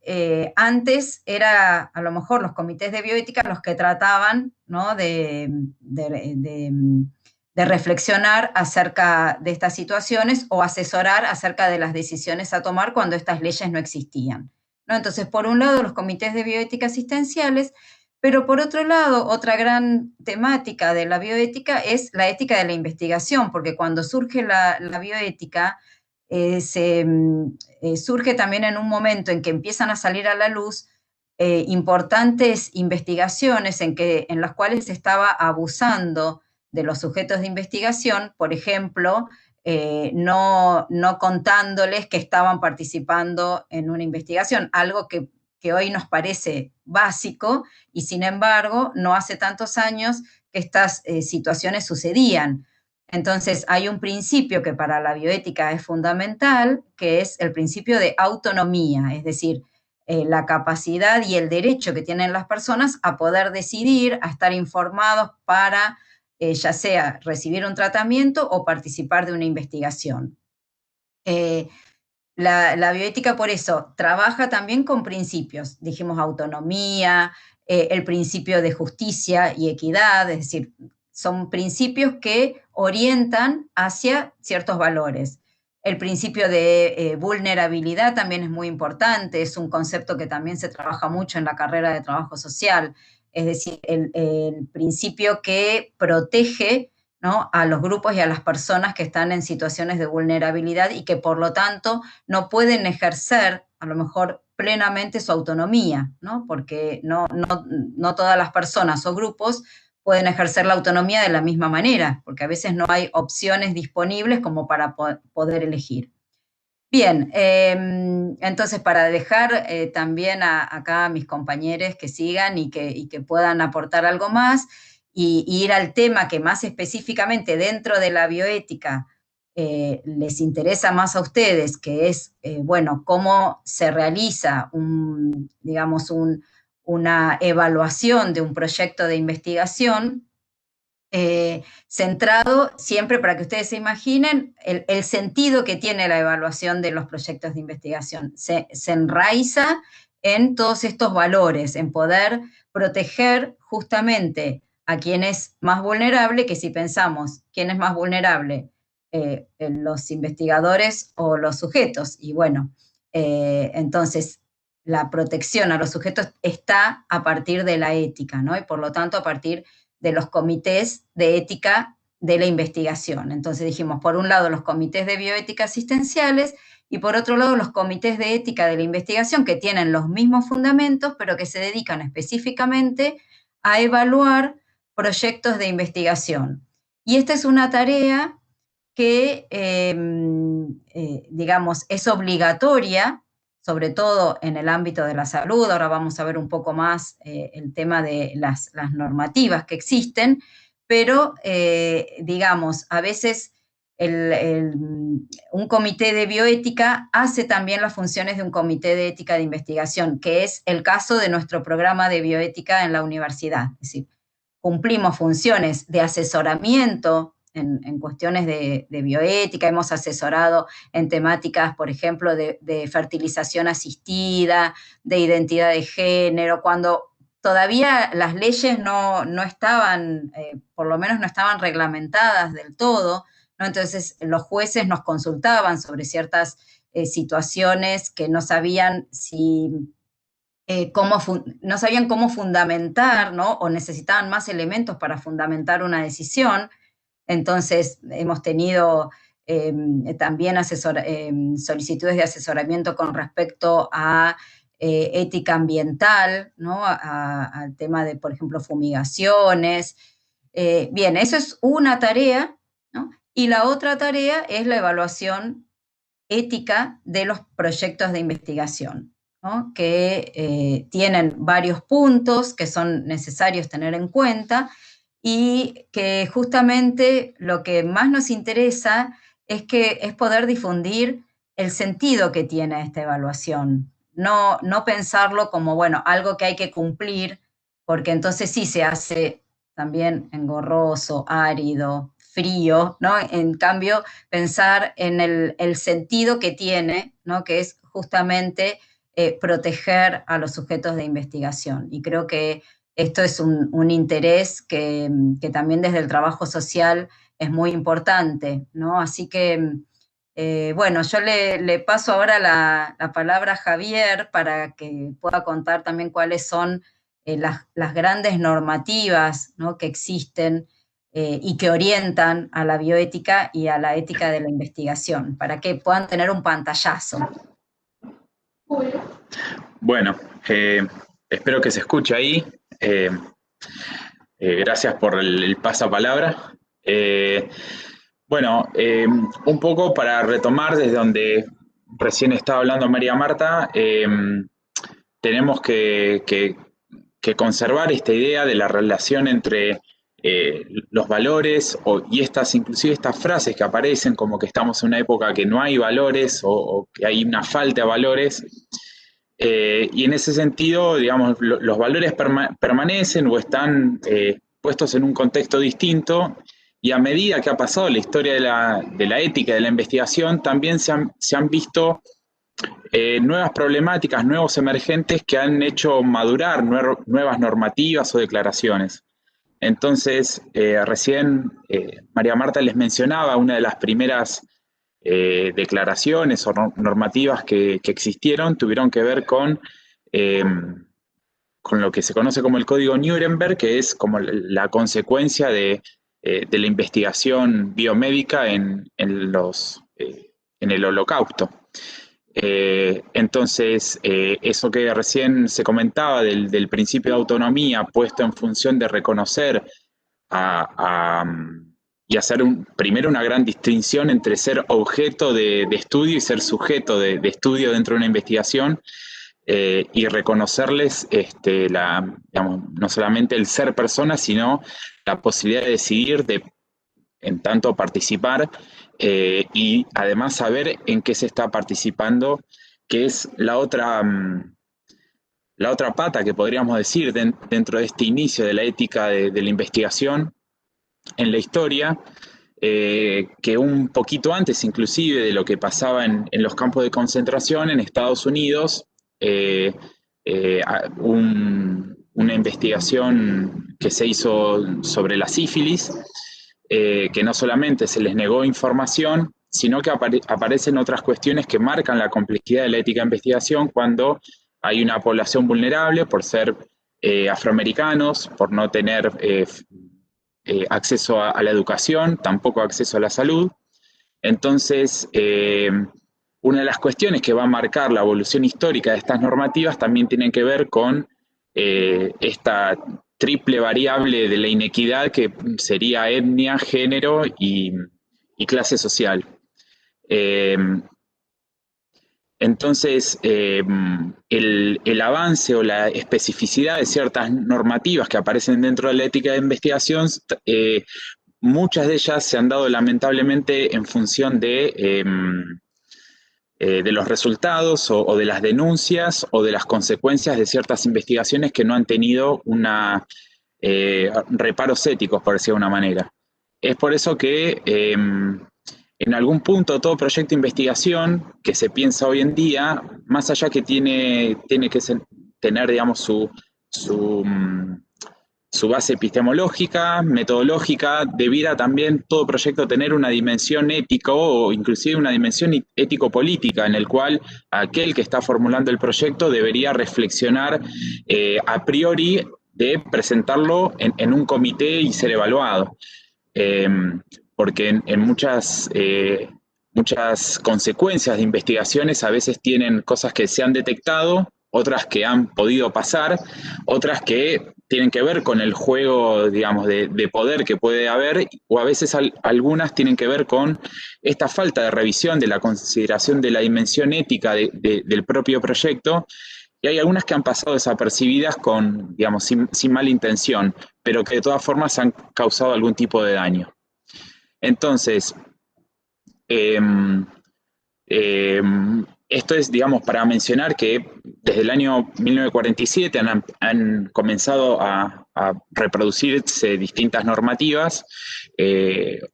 Speaker 4: antes era a lo mejor los comités de bioética los que trataban, ¿no?, de reflexionar acerca de estas situaciones o asesorar acerca de las decisiones a tomar cuando estas leyes no existían, ¿no? Entonces, por un lado, los comités de bioética asistenciales, pero por otro lado, otra gran temática de la bioética es la ética de la investigación, porque cuando surge la bioética, surge también en un momento en que empiezan a salir a la luz importantes investigaciones en las cuales se estaba abusando de los sujetos de investigación, por ejemplo, no contándoles que estaban participando en una investigación, algo que hoy nos parece básico, y sin embargo, no hace tantos años que estas situaciones sucedían. Entonces, hay un principio que para la bioética es fundamental, que es el principio de autonomía, es decir, la capacidad y el derecho que tienen las personas a poder decidir, a estar informados para, ya sea recibir un tratamiento o participar de una investigación. La bioética, por eso, trabaja también con principios, dijimos autonomía, el principio de justicia y equidad, es decir, son principios que orientan hacia ciertos valores. El principio de vulnerabilidad también es muy importante, es un concepto que también se trabaja mucho en la carrera de trabajo social, es decir, el principio que protege, ¿no?, a los grupos y a las personas que están en situaciones de vulnerabilidad y que por lo tanto no pueden ejercer a lo mejor plenamente su autonomía, ¿no?, porque no todas las personas o grupos pueden ejercer la autonomía de la misma manera, porque a veces no hay opciones disponibles como para poder elegir. Bien, entonces para dejar también acá a mis compañeros que sigan y que puedan aportar algo más, y ir al tema que más específicamente dentro de la bioética les interesa más a ustedes, que es, bueno, cómo se realiza una evaluación de un proyecto de investigación, centrado siempre, para que ustedes se imaginen, el sentido que tiene la evaluación de los proyectos de investigación. Se enraiza en todos estos valores, en poder proteger justamente a quien es más vulnerable, que si pensamos quién es más vulnerable, los investigadores o los sujetos. Y bueno, entonces la protección a los sujetos está a partir de la ética, ¿no? Y por lo tanto a partir de los comités de ética de la investigación. Entonces dijimos, por un lado, los comités de bioética asistenciales y por otro lado, los comités de ética de la investigación, que tienen los mismos fundamentos, pero que se dedican específicamente a evaluar proyectos de investigación. Y esta es una tarea que, digamos, es obligatoria, sobre todo en el ámbito de la salud. Ahora vamos a ver un poco más el tema de las normativas que existen, pero, digamos, a veces un comité de bioética hace también las funciones de un comité de ética de investigación, que es el caso de nuestro programa de bioética en la universidad. Es decir, cumplimos funciones de asesoramiento en cuestiones de bioética, hemos asesorado en temáticas, por ejemplo, de fertilización asistida, de identidad de género, cuando todavía las leyes no estaban, por lo menos no estaban reglamentadas del todo, ¿no? Entonces los jueces nos consultaban sobre ciertas situaciones que no sabían no sabían cómo fundamentar, ¿no?, o necesitaban más elementos para fundamentar una decisión. Entonces hemos tenido también solicitudes de asesoramiento con respecto a ética ambiental, ¿no?, al tema de, por ejemplo, fumigaciones. Bien, eso es una tarea, ¿no? Y la otra tarea es la evaluación ética de los proyectos de investigación, ¿no?, que tienen varios puntos que son necesarios tener en cuenta y que justamente lo que más nos interesa es poder difundir el sentido que tiene esta evaluación. No pensarlo como, bueno, algo que hay que cumplir, porque entonces sí se hace también engorroso, árido, frío, ¿no? En cambio, pensar en el sentido que tiene, ¿no?, que es justamente proteger a los sujetos de investigación. Y creo que esto es un interés que también desde el trabajo social es muy importante, ¿no? Así que, bueno, yo le paso ahora la palabra a Javier para que pueda contar también cuáles son las grandes normativas, ¿no?, que existen y que orientan a la bioética y a la ética de la investigación, para que puedan tener un pantallazo.
Speaker 5: Bueno, espero que se escuche ahí. Gracias por el pasapalabra. Bueno, un poco para retomar desde donde recién estaba hablando María Marta, tenemos que conservar esta idea de la relación entre los valores y inclusive estas frases que aparecen como que estamos en una época que no hay valores o que hay una falta de valores. Y en ese sentido, digamos, los valores permanecen o están puestos en un contexto distinto, y a medida que ha pasado la historia de la ética de la investigación, también se han visto nuevas problemáticas, nuevos emergentes que han hecho madurar nuevas normativas o declaraciones. Entonces, recién María Marta les mencionaba una de las primeras declaraciones o normativas que existieron, tuvieron que ver con lo que se conoce como el Código Nuremberg, que es como la consecuencia de la investigación biomédica en el Holocausto. Entonces, eso que recién se comentaba del principio de autonomía puesto en función de reconocer y hacer primero una gran distinción entre ser objeto de estudio y ser sujeto de estudio dentro de una investigación, y reconocerles digamos, no solamente el ser persona, sino la posibilidad de decidir, en tanto participar, y además saber en qué se está participando, que es la otra pata que podríamos decir dentro de este inicio de la ética de la investigación en la historia, que un poquito antes inclusive de lo que pasaba en los campos de concentración en Estados Unidos, una investigación que se hizo sobre la sífilis, que no solamente se les negó información, sino que aparecen otras cuestiones que marcan la complejidad de la ética de investigación cuando hay una población vulnerable por ser afroamericanos, por no tener acceso a la educación, tampoco acceso a la salud. Entonces, una de las cuestiones que va a marcar la evolución histórica de estas normativas también tienen que ver con esta triple variable de la inequidad que sería etnia, género y clase social. Entonces, el avance o la especificidad de ciertas normativas que aparecen dentro de la ética de investigación, muchas de ellas se han dado lamentablemente en función de los resultados o de las denuncias o de las consecuencias de ciertas investigaciones que no han tenido reparos éticos, por decirlo de una manera. Es por eso que en algún punto todo proyecto de investigación que se piensa hoy en día, más allá que tiene que tener, digamos, su base epistemológica, metodológica, debiera también todo proyecto tener una dimensión ética o inclusive una dimensión ético-política, en el cual aquel que está formulando el proyecto debería reflexionar a priori de presentarlo en un comité y ser evaluado. Porque en muchas consecuencias de investigaciones a veces tienen cosas que se han detectado, otras que han podido pasar, otras que tienen que ver con el juego, digamos, de poder que puede haber, o a veces algunas tienen que ver con esta falta de revisión de la consideración de la dimensión ética del propio proyecto, y hay algunas que han pasado desapercibidas digamos, sin mala intención, pero que de todas formas han causado algún tipo de daño. Entonces, esto es, digamos, para mencionar que desde el año 1947 han comenzado a reproducirse distintas normativas.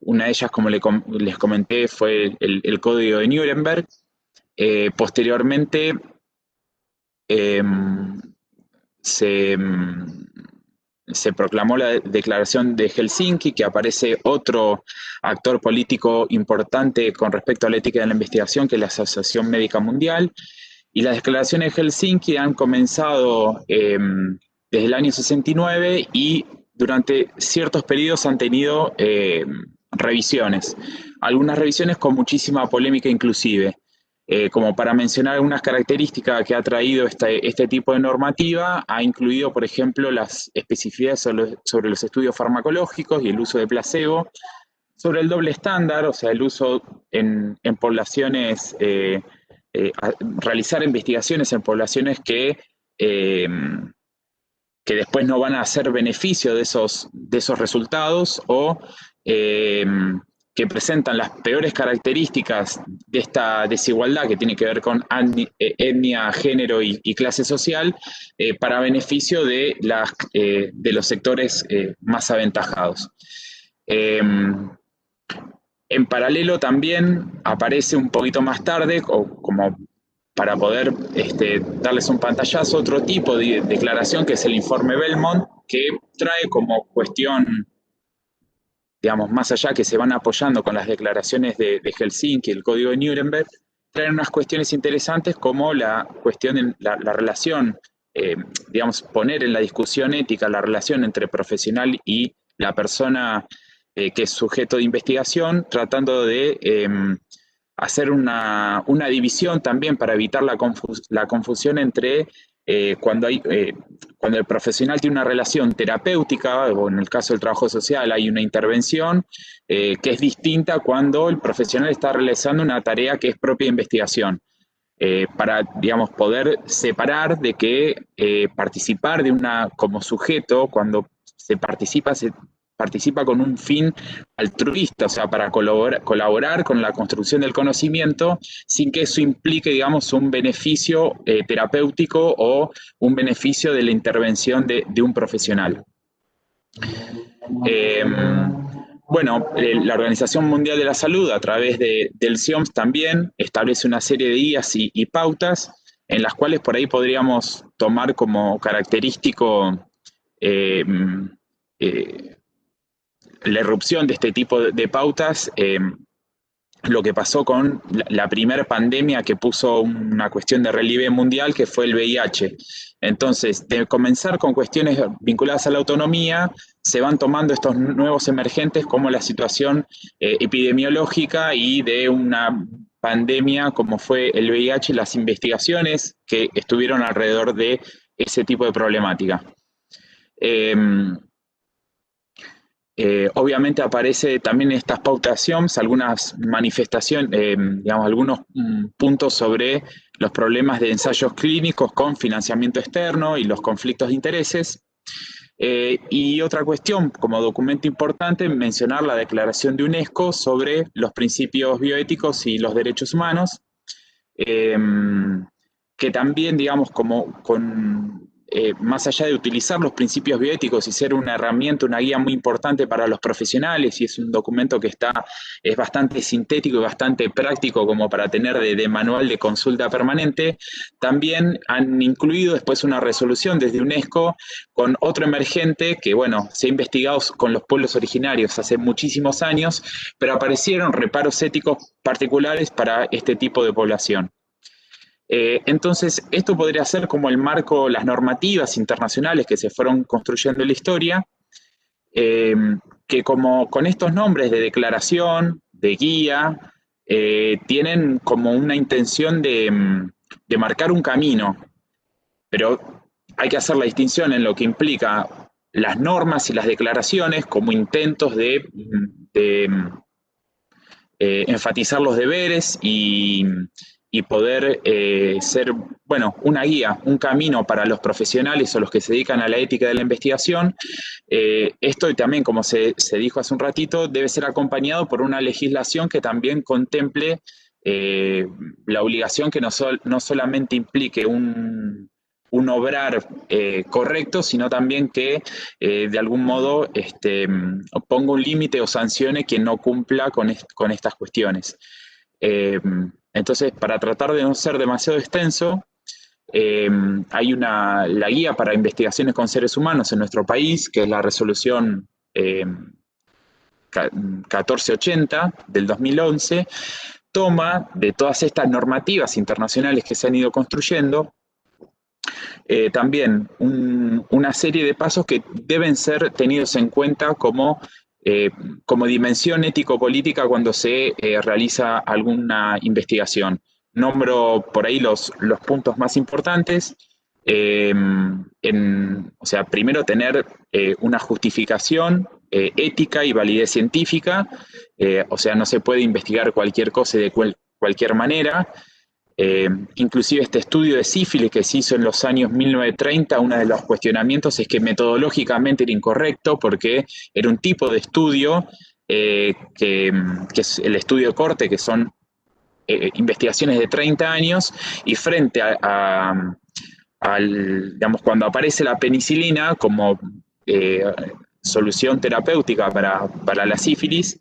Speaker 5: Una de ellas, como les comenté, fue el Código de Nuremberg, Posteriormente se proclamó la Declaración de Helsinki, que aparece otro actor político importante con respecto a la ética de la investigación, que es la Asociación Médica Mundial. Y las declaraciones de Helsinki han comenzado desde el año 69 y durante ciertos periodos han tenido revisiones. Algunas revisiones con muchísima polémica inclusive. Como para mencionar algunas características que ha traído este tipo de normativa, ha incluido, por ejemplo, las especificidades sobre los estudios farmacológicos y el uso de placebo, sobre el doble estándar, o sea, el uso en poblaciones, realizar investigaciones en poblaciones que después no van a hacer beneficio de esos resultados o que presentan las peores características de esta desigualdad que tiene que ver con etnia, género y clase social, para beneficio de los sectores más aventajados. En paralelo también aparece un poquito más tarde, como para poder darles un pantallazo, otro tipo de declaración que es el informe Belmont, que trae como cuestión, digamos, más allá que se van apoyando con las declaraciones de Helsinki, el Código de Nuremberg, traen unas cuestiones interesantes como la cuestión, la relación, digamos, poner en la discusión ética la relación entre profesional y la persona que es sujeto de investigación, tratando de hacer una división también para evitar la confusión entre cuando el profesional tiene una relación terapéutica, o en el caso del trabajo social hay una intervención, que es distinta cuando el profesional está realizando una tarea que es propia de investigación. Para, digamos, poder separar de que participar como sujeto, cuando se participa con un fin altruista, o sea, para colaborar con la construcción del conocimiento sin que eso implique, digamos, un beneficio terapéutico o un beneficio de la intervención de un profesional. Bueno, la Organización Mundial de la Salud, a través del CIOMS, también establece una serie de guías y pautas en las cuales por ahí podríamos tomar como característico la irrupción de este tipo de pautas, lo que pasó con la primera pandemia que puso una cuestión de relieve mundial, que fue el VIH. Entonces, de comenzar con cuestiones vinculadas a la autonomía, se van tomando estos nuevos emergentes como la situación epidemiológica y de una pandemia como fue el VIH y las investigaciones que estuvieron alrededor de ese tipo de problemática. Obviamente aparece también en estas pautas CIOMS algunas manifestaciones, digamos, algunos puntos sobre los problemas de ensayos clínicos con financiamiento externo y los conflictos de intereses. Y otra cuestión, como documento importante, mencionar la Declaración de UNESCO sobre los principios bioéticos y los derechos humanos, que también, digamos, más allá de utilizar los principios bioéticos y ser una herramienta, una guía muy importante para los profesionales, y es un documento que es bastante sintético y bastante práctico como para tener de manual de consulta permanente, también han incluido después una resolución desde UNESCO con otro emergente que, bueno, se ha investigado con los pueblos originarios hace muchísimos años, pero aparecieron reparos éticos particulares para este tipo de población. Entonces, esto podría ser como el marco, las normativas internacionales que se fueron construyendo en la historia, que como con estos nombres de declaración, de guía, tienen como una intención de marcar un camino, pero hay que hacer la distinción en lo que implica las normas y las declaraciones como intentos de enfatizar los deberes y poder ser, bueno, una guía, un camino para los profesionales o los que se dedican a la ética de la investigación. Esto también, como se dijo hace un ratito, debe ser acompañado por una legislación que también contemple la obligación que no solamente implique un obrar correcto, sino también que de algún modo ponga un límite o sancione quien no cumpla con estas cuestiones. Entonces, para tratar de no ser demasiado extenso, hay la guía para investigaciones con seres humanos en nuestro país, que es la resolución 1480 del 2011, toma de todas estas normativas internacionales que se han ido construyendo, también una serie de pasos que deben ser tenidos en cuenta como dimensión ético-política cuando se realiza alguna investigación. Nombro por ahí los puntos más importantes. O sea, primero tener una justificación ética y validez científica, o sea, no se puede investigar cualquier cosa de cualquier manera. Inclusive este estudio de sífilis que se hizo en los años 1930, uno de los cuestionamientos es que metodológicamente era incorrecto porque era un tipo de estudio que es el estudio de corte, que son investigaciones de 30 años, y frente digamos, cuando aparece la penicilina como solución terapéutica para la sífilis,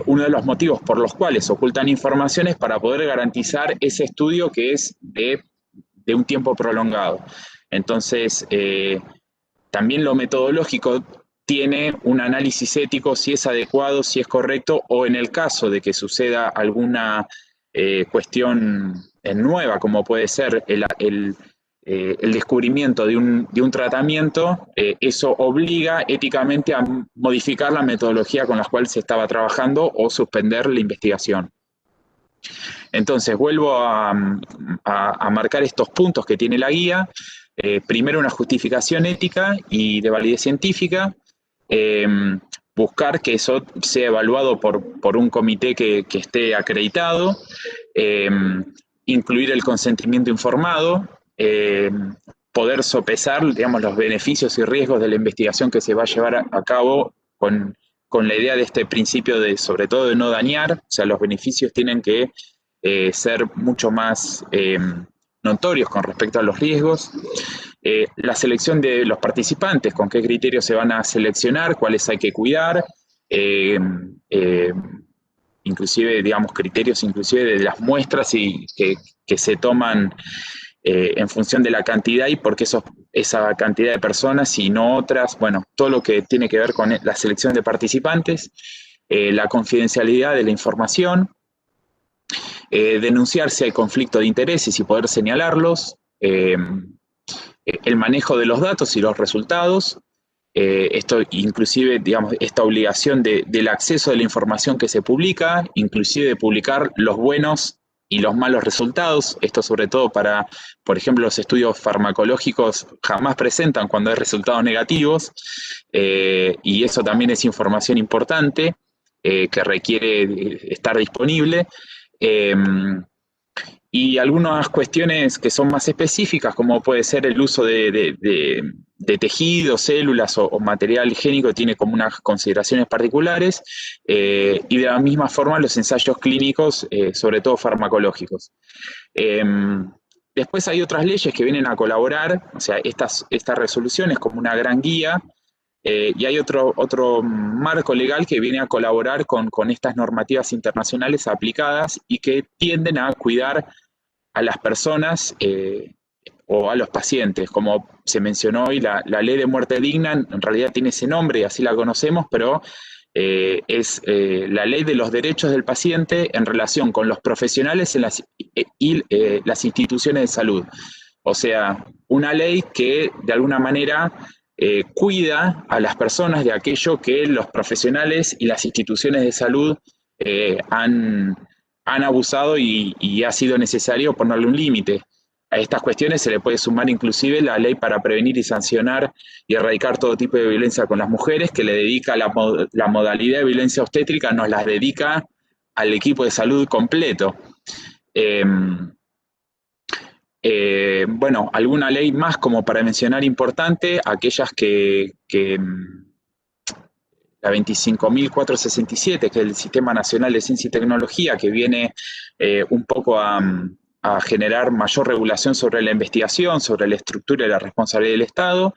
Speaker 5: uno de los motivos por los cuales ocultan información es para poder garantizar ese estudio que es de un tiempo prolongado. Entonces, también lo metodológico tiene un análisis ético, si es adecuado, si es correcto, o en el caso de que suceda alguna cuestión nueva, como puede ser el descubrimiento de un tratamiento, eso obliga éticamente a modificar la metodología con la cual se estaba trabajando o suspender la investigación. Entonces, vuelvo a marcar estos puntos que tiene la guía. Primero, una justificación ética y de validez científica. Buscar que eso sea evaluado por un comité que esté acreditado. Incluir el consentimiento informado. Poder sopesar, digamos, los beneficios y riesgos de la investigación que se va a llevar a cabo con la idea de este principio sobre todo de no dañar. O sea, los beneficios tienen que ser mucho más notorios con respecto a los riesgos. La selección de los participantes, con qué criterios se van a seleccionar, cuáles hay que cuidar, inclusive, digamos, criterios inclusive de las muestras que se toman en función de la cantidad y por qué esa cantidad de personas y no otras. Bueno, todo lo que tiene que ver con la selección de participantes, la confidencialidad de la información, denunciar si hay conflicto de intereses y poder señalarlos, el manejo de los datos y los resultados, esto inclusive, digamos, esta obligación del acceso de la información que se publica, inclusive de publicar los buenos y los malos resultados. Esto sobre todo para, por ejemplo, los estudios farmacológicos jamás presentan cuando hay resultados negativos, y eso también es información importante que requiere estar disponible. Y algunas cuestiones que son más específicas, como puede ser el uso de tejidos, células o material higiénico, tiene como unas consideraciones particulares, y de la misma forma los ensayos clínicos, sobre todo farmacológicos. Después hay otras leyes que vienen a colaborar, o sea, estas resoluciones como una gran guía, y hay otro marco legal que viene a colaborar con estas normativas internacionales aplicadas y que tienden a cuidar a las personas o a los pacientes. Como se mencionó hoy, la ley de muerte digna en realidad tiene ese nombre y así la conocemos, pero es la ley de los derechos del paciente en relación con los profesionales y las instituciones de salud. O sea, una ley que de alguna manera cuida a las personas de aquello que los profesionales y las instituciones de salud han abusado y ha sido necesario ponerle un límite. A estas cuestiones se le puede sumar inclusive la ley para prevenir y sancionar y erradicar todo tipo de violencia con las mujeres, que le dedica la modalidad de violencia obstétrica, nos las dedica al equipo de salud completo. Bueno, alguna ley más como para mencionar importante, aquellas que la 25.467, que es el Sistema Nacional de Ciencia y Tecnología, que viene un poco a generar mayor regulación sobre la investigación, sobre la estructura y la responsabilidad del Estado,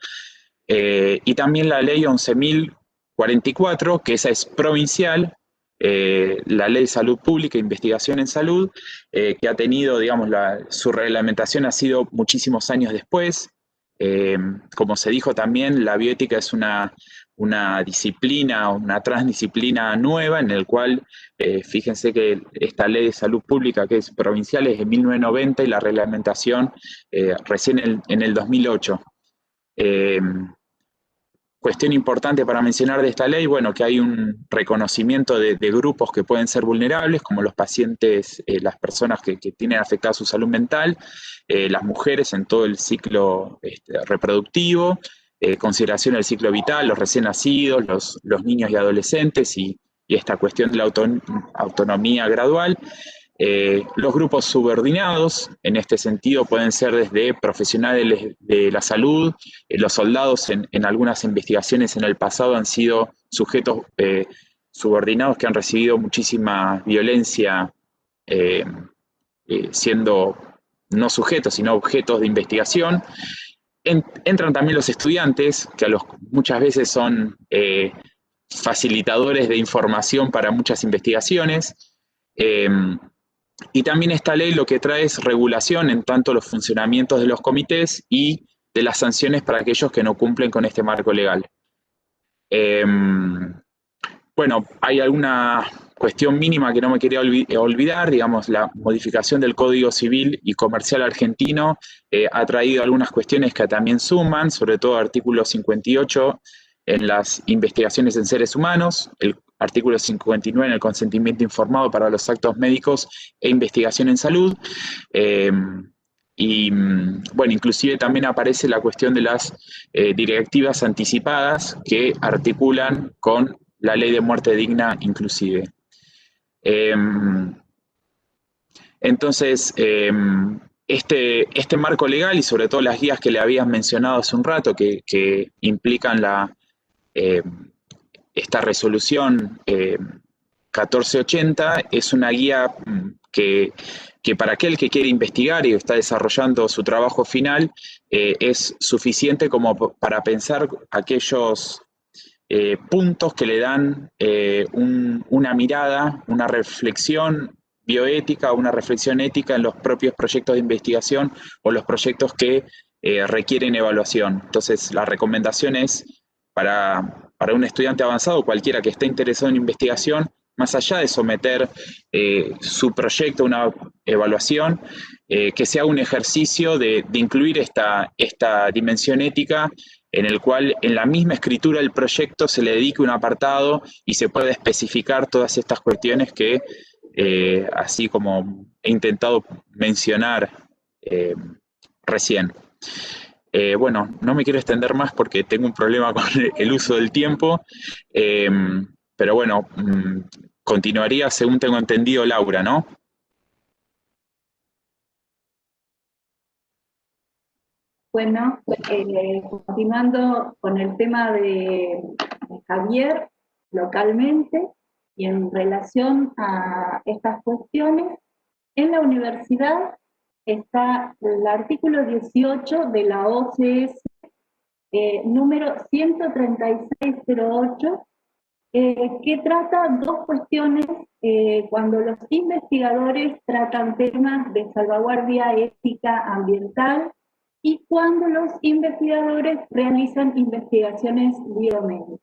Speaker 5: y también la Ley 11.044, que esa es provincial, la Ley de Salud Pública e Investigación en Salud, que ha tenido, digamos, su reglamentación ha sido muchísimos años después. Como se dijo también, la bioética es una disciplina, una transdisciplina nueva en el cual, fíjense que esta ley de salud pública que es provincial es de 1990 y la reglamentación recién en el 2008. Cuestión importante para mencionar de esta ley, bueno, que hay un reconocimiento de grupos que pueden ser vulnerables, como los pacientes, las personas que tienen afectada su salud mental, las mujeres en todo el ciclo reproductivo, consideración del ciclo vital, los recién nacidos, los niños y adolescentes y esta cuestión de la autonomía gradual. Los grupos subordinados, en este sentido, pueden ser desde profesionales de la salud, los soldados en algunas investigaciones en el pasado han sido sujetos subordinados que han recibido muchísima violencia siendo no sujetos, sino objetos de investigación. Entran también los estudiantes, que muchas veces son facilitadores de información para muchas investigaciones. Y también esta ley lo que trae es regulación en tanto los funcionamientos de los comités y de las sanciones para aquellos que no cumplen con este marco legal. Bueno, hay alguna cuestión mínima que no me quería olvidar, digamos, la modificación del Código Civil y Comercial argentino ha traído algunas cuestiones que también suman, sobre todo artículo 58 en las investigaciones en seres humanos, el artículo 59 en el consentimiento informado para los actos médicos e investigación en salud, y bueno, inclusive también aparece la cuestión de las directivas anticipadas que articulan con la ley de muerte digna inclusive. Entonces, este marco legal y sobre todo las guías que le habías mencionado hace un rato que implican esta resolución 1480 es una guía que para aquel que quiere investigar y está desarrollando su trabajo final es suficiente como para pensar aquellos puntos que le dan una mirada, una reflexión bioética, una reflexión ética en los propios proyectos de investigación o los proyectos que requieren evaluación. Entonces, la recomendación es para un estudiante avanzado, cualquiera que esté interesado en investigación, más allá de someter su proyecto a una evaluación, que sea un ejercicio de incluir esta dimensión ética en el cual en la misma escritura del proyecto se le dedique un apartado y se pueda especificar todas estas cuestiones que, así como he intentado mencionar recién. Bueno, no me quiero extender más porque tengo un problema con el uso del tiempo, pero bueno, continuaría según tengo entendido Laura, ¿no?
Speaker 6: Bueno, continuando con el tema de Javier, localmente, y en relación a estas cuestiones, en la universidad está el artículo 18 de la OCS, número 13608, que trata dos cuestiones cuando los investigadores tratan temas de salvaguardia ética ambiental y cuando los investigadores realizan investigaciones biomédicas.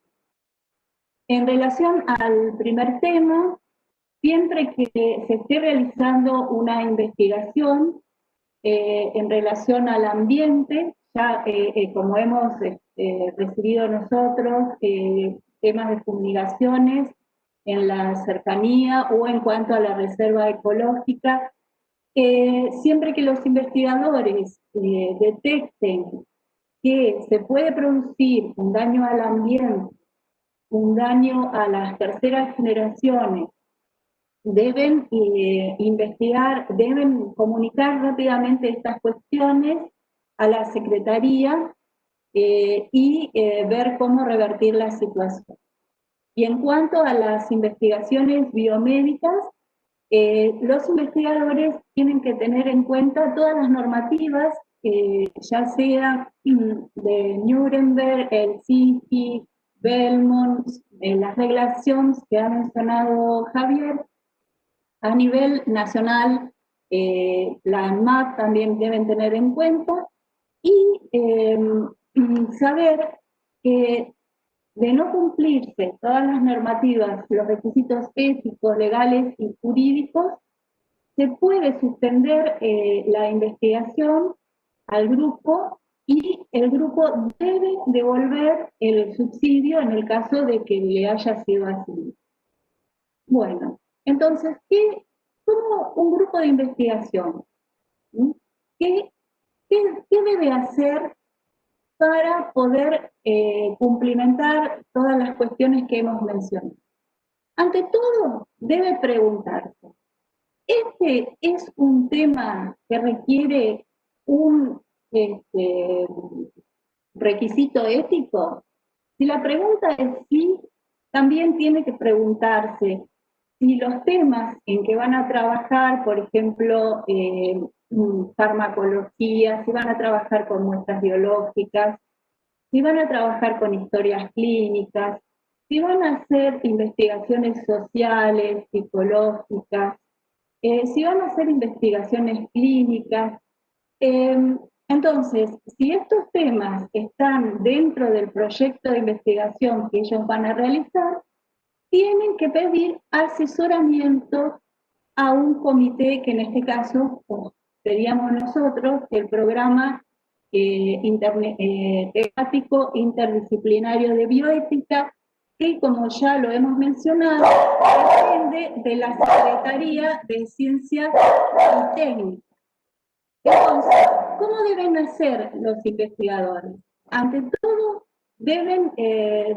Speaker 6: En relación al primer tema, siempre que se esté realizando una investigación en relación al ambiente, ya como hemos recibido nosotros, temas de fumigaciones en la cercanía o en cuanto a la reserva ecológica, siempre que los investigadores detecten que se puede producir un daño al ambiente, un daño a las terceras generaciones, deben investigar, deben comunicar rápidamente estas cuestiones a la Secretaría y ver cómo revertir la situación. Y en cuanto a las investigaciones biomédicas, los investigadores tienen que tener en cuenta todas las normativas, ya sea de Nuremberg, el CIFI, Belmont, las regulaciones que ha mencionado Javier. A nivel nacional, la ANMAT también deben tener en cuenta, y saber que de no cumplirse todas las normativas, los requisitos éticos, legales y jurídicos, se puede suspender la investigación al grupo, y el grupo debe devolver el subsidio en el caso de que le haya sido así. Bueno, entonces, ¿cómo un grupo de investigación? ¿Qué debe hacer para poder cumplimentar todas las cuestiones que hemos mencionado? Ante todo, debe preguntarse, ¿este es un tema que requiere un requisito ético? Si la pregunta es sí, también tiene que preguntarse si los temas en que van a trabajar, por ejemplo, farmacología, si van a trabajar con muestras biológicas, si van a trabajar con historias clínicas, si van a hacer investigaciones sociales, psicológicas, si van a hacer investigaciones clínicas. Entonces, si estos temas están dentro del proyecto de investigación que ellos van a realizar, tienen que pedir asesoramiento a un comité, que en este caso seríamos nosotros, el programa temático interdisciplinario de bioética, que, como ya lo hemos mencionado, depende de la Secretaría de Ciencias y Técnicas. Entonces, ¿cómo deben hacer los investigadores? Ante todo, deben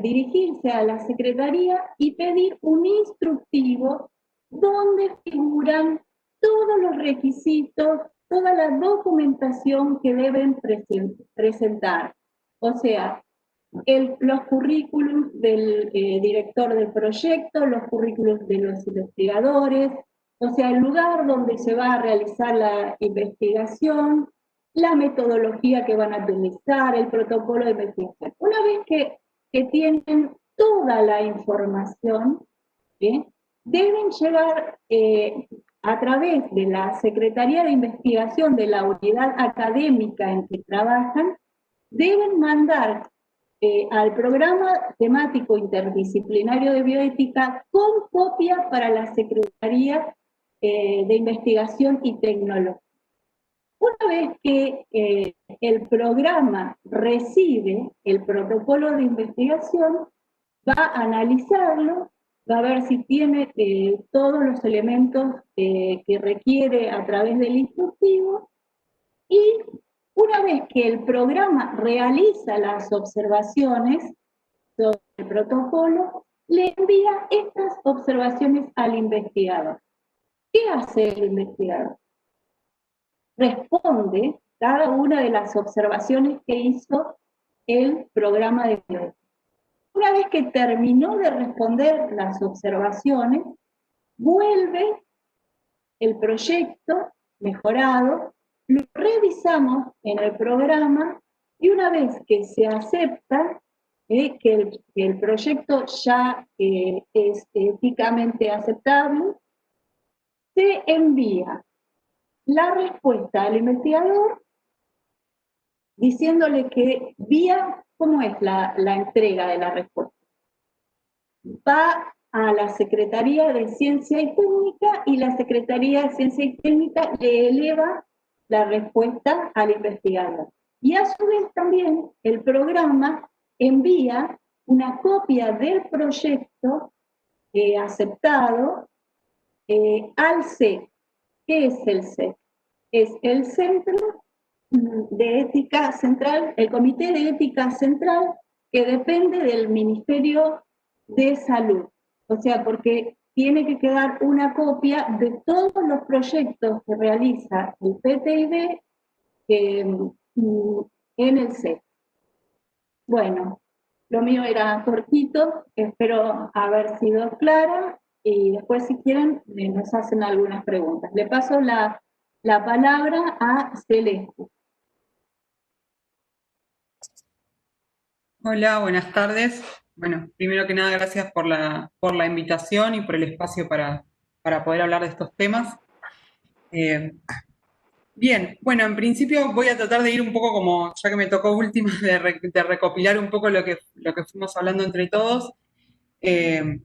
Speaker 6: dirigirse a la Secretaría y pedir un instructivo donde figuran todos los requisitos, toda la documentación que deben presentar. O sea, los currículums del director del proyecto, los currículums de los investigadores, o sea, el lugar donde se va a realizar la investigación, la metodología que van a utilizar, el protocolo de investigación. Una vez que tienen toda la información, ¿sí?, deben llevar a través de la Secretaría de Investigación de la unidad académica en que trabajan, deben mandar al programa temático interdisciplinario de bioética con copia para la Secretaría de Investigación y Tecnología. Una vez que el programa recibe el protocolo de investigación, va a analizarlo, va a ver si tiene todos los elementos que requiere a través del instructivo, y una vez que el programa realiza las observaciones sobre el protocolo, le envía estas observaciones al investigador. ¿Qué hace el investigador? Responde cada una de las observaciones que hizo el programa de bioética. Una vez que terminó de responder las observaciones, vuelve el proyecto mejorado, lo revisamos en el programa, y una vez que se acepta que el proyecto ya es éticamente aceptable, se envía la respuesta al investigador diciéndole que ¿cómo es la entrega de la respuesta? Va a la Secretaría de Ciencia y Técnica, y la Secretaría de Ciencia y Técnica le eleva la respuesta al investigador. Y a su vez también el programa envía una copia del proyecto aceptado al CEC. ¿Qué es el CEC? Es el Centro de Ética Central, el Comité de Ética Central, que depende del Ministerio de Salud. O sea, porque tiene que quedar una copia de todos los proyectos que realiza el PTIB en el CEC. Bueno, lo mío era cortito, espero haber sido clara, y después, si quieren, nos hacen algunas preguntas. Le paso la palabra a Celeste.
Speaker 7: Hola, buenas tardes. Bueno, primero que nada, gracias por la invitación y por el espacio para poder hablar de estos temas. Bien, bueno, en principio voy a tratar de ir un poco como, ya que me tocó última, de recopilar un poco lo que fuimos hablando entre todos. En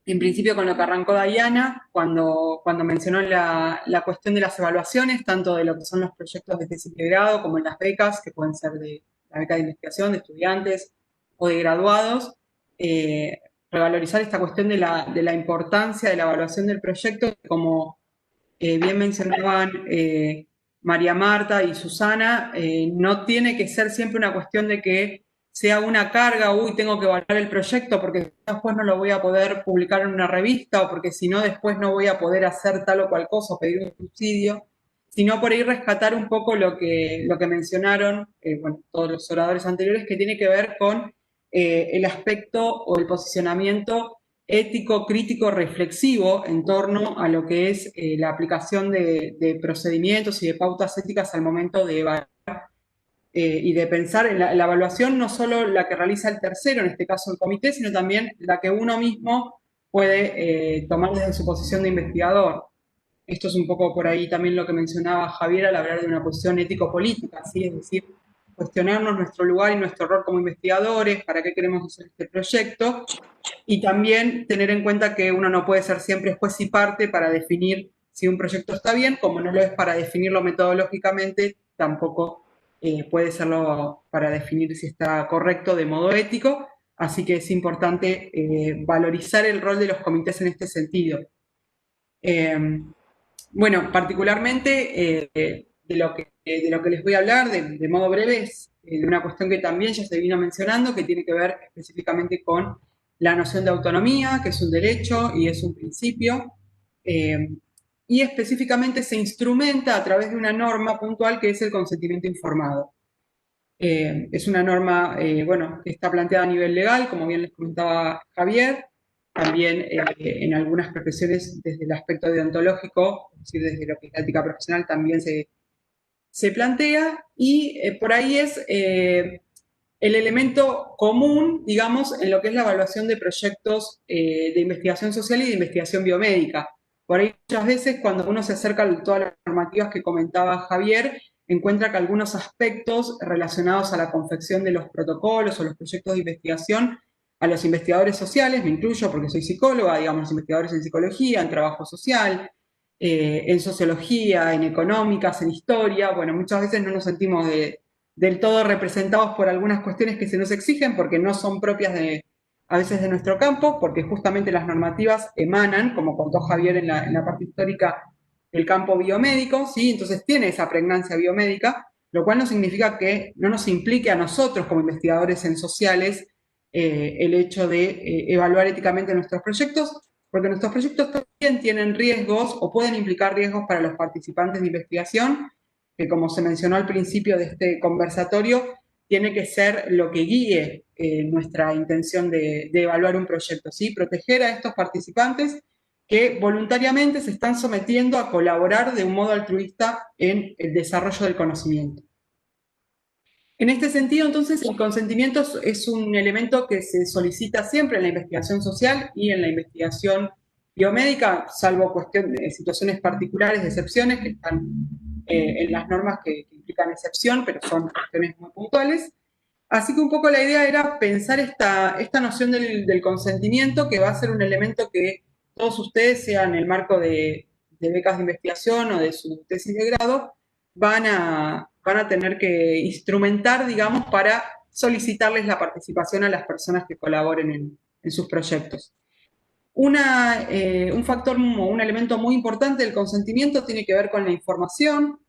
Speaker 7: principio con lo que arrancó Diana, cuando mencionó la cuestión de las evaluaciones, tanto de lo que son los proyectos de tesis de grado como en las becas, que pueden ser de la beca de investigación, de estudiantes o de graduados, revalorizar esta cuestión de la importancia de la evaluación del proyecto, como bien mencionaban María Marta y Susana, no tiene que ser siempre una cuestión de que sea una carga, uy, tengo que evaluar el proyecto porque después no lo voy a poder publicar en una revista o porque si no después no voy a poder hacer tal o cual cosa o pedir un subsidio, sino por ahí rescatar un poco lo que mencionaron, bueno, todos los oradores anteriores, que tiene que ver con el aspecto o el posicionamiento ético, crítico, reflexivo en torno a lo que es la aplicación de procedimientos y de pautas éticas al momento de evaluar y de pensar en la evaluación, no solo la que realiza el tercero, en este caso el comité, sino también la que uno mismo puede tomar desde su posición de investigador. Esto es un poco por ahí también lo que mencionaba Javier al hablar de una cuestión ético-política, ¿sí? Es decir, cuestionarnos nuestro lugar y nuestro rol como investigadores, para qué queremos hacer este proyecto, y también tener en cuenta que uno no puede ser siempre juez y parte para definir si un proyecto está bien, como no lo es para definirlo metodológicamente, tampoco puede serlo para definir si está correcto de modo ético, así que es importante valorizar el rol de los comités en este sentido. Bueno, particularmente de lo que les voy a hablar de modo breve es de una cuestión que también ya se vino mencionando, que tiene que ver específicamente con la noción de autonomía, que es un derecho y es un principio, y específicamente se instrumenta a través de una norma puntual que es el consentimiento informado. Es una norma, bueno, que está planteada a nivel legal, como bien les comentaba Javier, también en algunas profesiones desde el aspecto deontológico, es decir, desde lo que es la ética profesional también se plantea, y por ahí es el elemento común, digamos, en lo que es la evaluación de proyectos de investigación social y de investigación biomédica. Por ahí muchas veces cuando uno se acerca a todas las normativas que comentaba Javier, encuentra que algunos aspectos relacionados a la confección de los protocolos o los proyectos de investigación, a los investigadores sociales, me incluyo porque soy psicóloga, digamos, los investigadores en psicología, en trabajo social, en sociología, en económicas, en historia, bueno, muchas veces no nos sentimos del todo representados por algunas cuestiones que se nos exigen porque no son propias a veces de nuestro campo, porque justamente las normativas emanan, como contó Javier en la parte histórica, del campo biomédico, ¿sí? Entonces tiene esa pregnancia biomédica, lo cual no significa que no nos implique a nosotros como investigadores en sociales el hecho de evaluar éticamente nuestros proyectos, porque nuestros proyectos también tienen riesgos o pueden implicar riesgos para los participantes de investigación, que como se mencionó al principio de este conversatorio, tiene que ser lo que guíe nuestra intención de evaluar un proyecto, ¿sí? Proteger a estos participantes que voluntariamente se están sometiendo a colaborar de un modo altruista en el desarrollo del conocimiento. En este sentido, entonces, el consentimiento es un elemento que se solicita siempre en la investigación social y en la investigación biomédica, salvo situaciones particulares de excepciones que están en las normas que implican excepción, pero son cuestiones muy puntuales. Así que un poco la idea era pensar esta noción del consentimiento, que va a ser un elemento que todos ustedes, sea en el marco de becas de investigación o de su tesis de grado, van a tener que instrumentar, digamos, para solicitarles la participación a las personas que colaboren en sus proyectos. Un factor o un elemento muy importante del consentimiento tiene que ver con la información.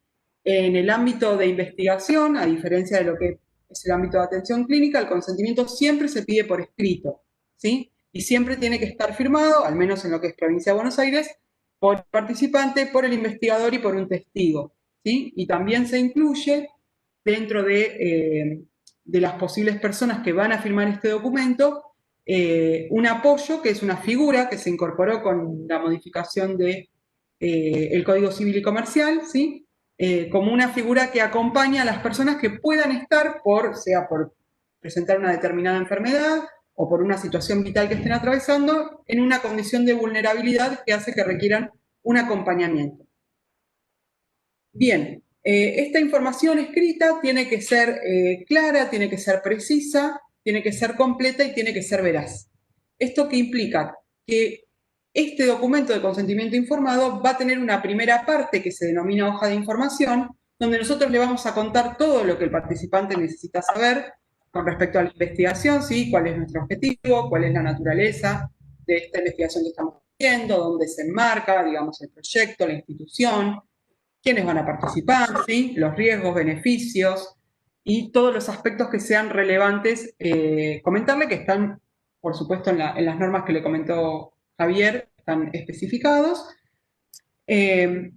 Speaker 7: En el ámbito de investigación, a diferencia de lo que es el ámbito de atención clínica, el consentimiento siempre se pide por escrito, ¿sí? Y siempre tiene que estar firmado, al menos en lo que es Provincia de Buenos Aires, por el participante, por el investigador y por un testigo, ¿sí? Y también se incluye dentro de las posibles personas que van a firmar este documento un apoyo, que es una figura que se incorporó con la modificación del Código Civil y Comercial, ¿sí? Como una figura que acompaña a las personas que puedan estar sea por presentar una determinada enfermedad o por una situación vital que estén atravesando en una condición de vulnerabilidad que hace que requieran un acompañamiento. Bien, esta información escrita tiene que ser clara, tiene que ser precisa, tiene que ser completa y tiene que ser veraz. ¿Esto qué implica? Que este documento de consentimiento informado va a tener una primera parte que se denomina hoja de información, donde nosotros le vamos a contar todo lo que el participante necesita saber con respecto a la investigación, ¿sí? Cuál es nuestro objetivo, cuál es la naturaleza de esta investigación que estamos haciendo, dónde se enmarca, digamos, el proyecto, la institución, quiénes van a participar, ¿sí? Los riesgos, beneficios y todos los aspectos que sean relevantes. Comentarle que están, por supuesto, en las normas que le comentó Javier, están especificados.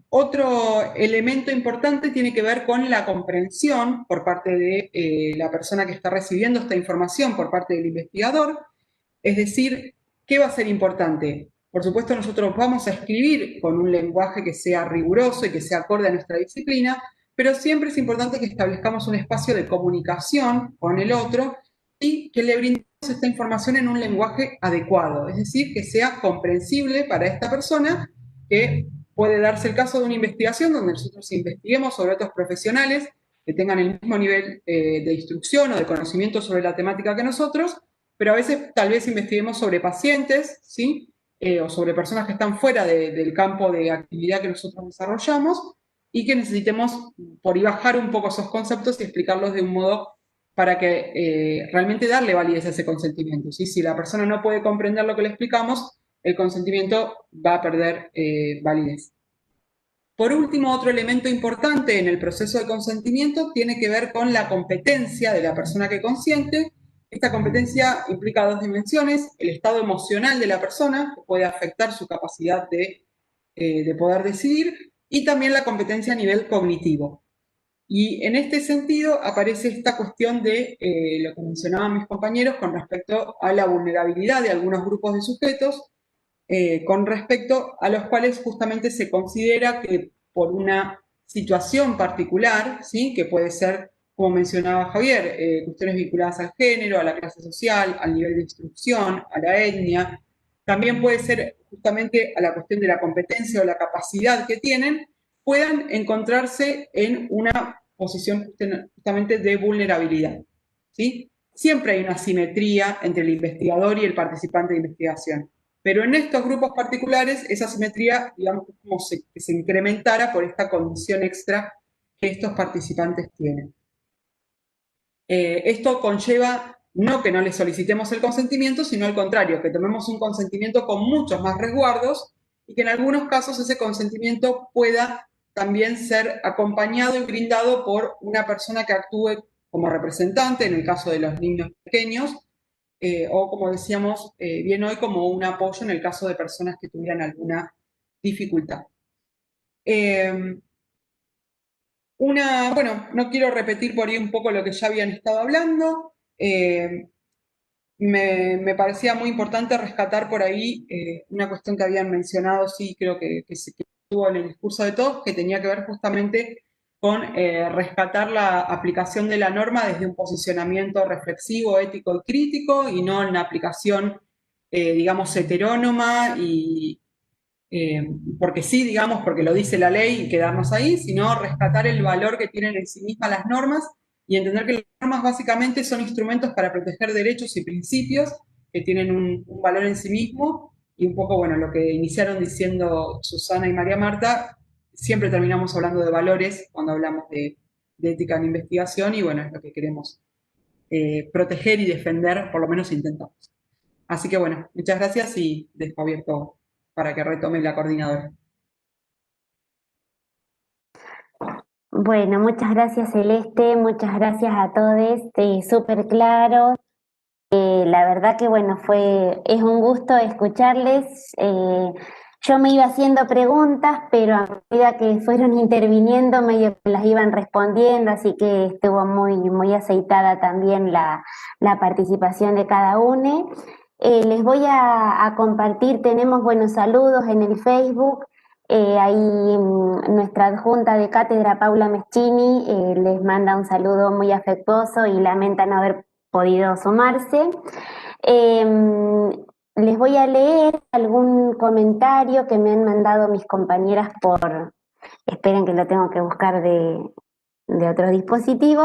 Speaker 7: Otro elemento importante tiene que ver con la comprensión por parte de la persona que está recibiendo esta información por parte del investigador. Es decir, ¿qué va a ser importante? Por supuesto, nosotros vamos a escribir con un lenguaje que sea riguroso y que sea acorde a nuestra disciplina, pero siempre es importante que establezcamos un espacio de comunicación con el otro y que le brindemos esta información en un lenguaje adecuado, es decir, que sea comprensible para esta persona, que puede darse el caso de una investigación donde nosotros investiguemos sobre otros profesionales que tengan el mismo nivel de instrucción o de conocimiento sobre la temática que nosotros, pero a veces tal vez investiguemos sobre pacientes, ¿sí? O sobre personas que están fuera del campo de actividad que nosotros desarrollamos y que necesitemos por ahí bajar un poco esos conceptos y explicarlos de un modo para que realmente darle validez a ese consentimiento, ¿sí? Si la persona no puede comprender lo que le explicamos, el consentimiento va a perder validez. Por último, otro elemento importante en el proceso de consentimiento tiene que ver con la competencia de la persona que consiente. Esta competencia implica dos dimensiones: el estado emocional de la persona, que puede afectar su capacidad de poder decidir, y también la competencia a nivel cognitivo. Y en este sentido aparece esta cuestión de lo que mencionaban mis compañeros con respecto a la vulnerabilidad de algunos grupos de sujetos, con respecto a los cuales justamente se considera que por una situación particular, ¿sí? Que puede ser, como mencionaba Javier, cuestiones vinculadas al género, a la clase social, al nivel de instrucción, a la etnia, también puede ser justamente a la cuestión de la competencia o la capacidad que tienen, puedan encontrarse en una posición justamente de vulnerabilidad, ¿sí? Siempre hay una asimetría entre el investigador y el participante de investigación. Pero en estos grupos particulares, esa simetría, digamos, como que se incrementara por esta condición extra que estos participantes tienen. Esto conlleva no que no les solicitemos el consentimiento, sino al contrario, que tomemos un consentimiento con muchos más resguardos y que en algunos casos ese consentimiento pueda también ser acompañado y brindado por una persona que actúe como representante, en el caso de los niños pequeños, o como decíamos bien hoy, como un apoyo en el caso de personas que tuvieran alguna dificultad. Bueno, no quiero repetir por ahí un poco lo que ya habían estado hablando. Me parecía muy importante rescatar por ahí una cuestión que habían mencionado, sí, creo que estuvo en el discurso de todos, que tenía que ver justamente con rescatar la aplicación de la norma desde un posicionamiento reflexivo, ético y crítico, y no en la aplicación, digamos, heterónoma y porque sí, digamos, porque lo dice la ley y quedarnos ahí, sino rescatar el valor que tienen en sí mismas las normas y entender que las normas básicamente son instrumentos para proteger derechos y principios que tienen un valor en sí mismo, y un poco, bueno, lo que iniciaron diciendo Susana y María Marta, siempre terminamos hablando de valores cuando hablamos de ética en investigación, y bueno, es lo que queremos proteger y defender, por lo menos intentamos. Así que bueno, muchas gracias y dejo abierto para que retome la coordinadora.
Speaker 1: Bueno, muchas gracias Celeste, muchas gracias a todos, súper claro. La verdad que bueno, es un gusto escucharles. Yo me iba haciendo preguntas, pero a medida que fueron interviniendo, medio que las iban respondiendo, así que estuvo muy aceitada también la participación de cada uno. Les voy a compartir, tenemos buenos saludos en el Facebook. Ahí nuestra adjunta de cátedra, Paula Meschini, les manda un saludo muy afectuoso y lamenta no haber podido sumarse. Les voy a leer algún comentario que me han mandado mis compañeras esperen que lo tengo que buscar de otro dispositivo.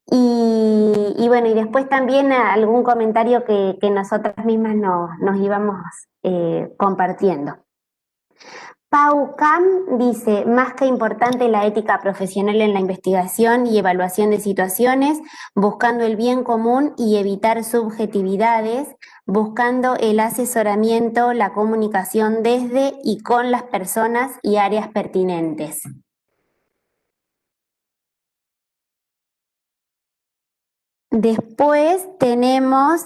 Speaker 1: Y bueno, y después también algún comentario que nosotras mismas nos íbamos compartiendo. Pau Cam dice, más que importante la ética profesional en la investigación y evaluación de situaciones, buscando el bien común y evitar subjetividades, buscando el asesoramiento, la comunicación desde y con las personas y áreas pertinentes. Después tenemos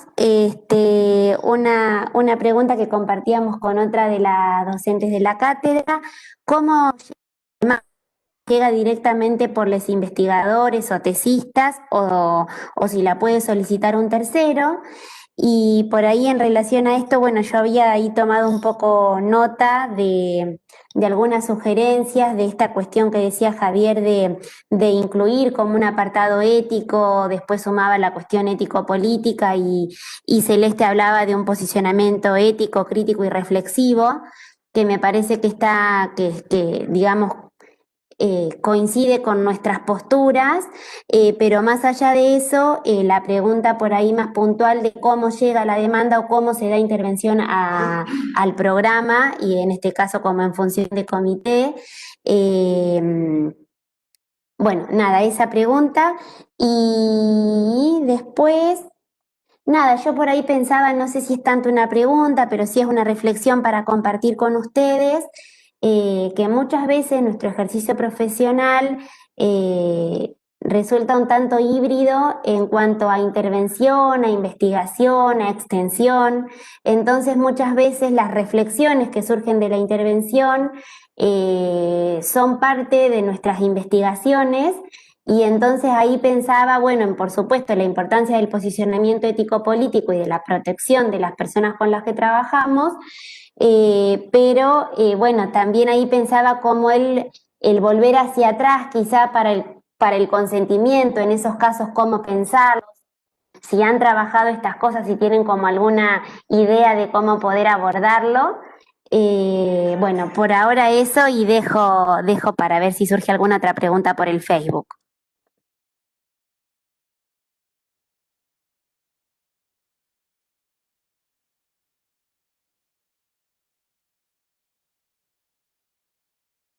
Speaker 1: una pregunta que compartíamos con otra de las docentes de la cátedra, ¿cómo llega directamente por los investigadores o tesistas o si la puede solicitar un tercero? Y por ahí en relación a esto, bueno, yo había ahí tomado un poco nota de algunas sugerencias de esta cuestión que decía Javier de incluir como un apartado ético, después sumaba la cuestión ético-política y Celeste hablaba de un posicionamiento ético, crítico y reflexivo, que me parece que digamos, coincide con nuestras posturas, pero más allá de eso, la pregunta por ahí más puntual de cómo llega la demanda o cómo se da intervención al programa, y en este caso como en función de comité, bueno, nada, esa pregunta. Y después, nada, yo por ahí pensaba, no sé si es tanto una pregunta, pero sí es una reflexión para compartir con ustedes, que muchas veces nuestro ejercicio profesional resulta un tanto híbrido en cuanto a intervención, a investigación, a extensión. Entonces muchas veces las reflexiones que surgen de la intervención son parte de nuestras investigaciones. Y entonces ahí pensaba, bueno, por supuesto, la importancia del posicionamiento ético-político y de la protección de las personas con las que trabajamos, pero bueno, también ahí pensaba cómo el volver hacia atrás, quizá para el consentimiento, en esos casos, cómo pensarlo, si han trabajado estas cosas, si tienen como alguna idea de cómo poder abordarlo. Bueno, por ahora eso y dejo para ver si surge alguna otra pregunta por el Facebook.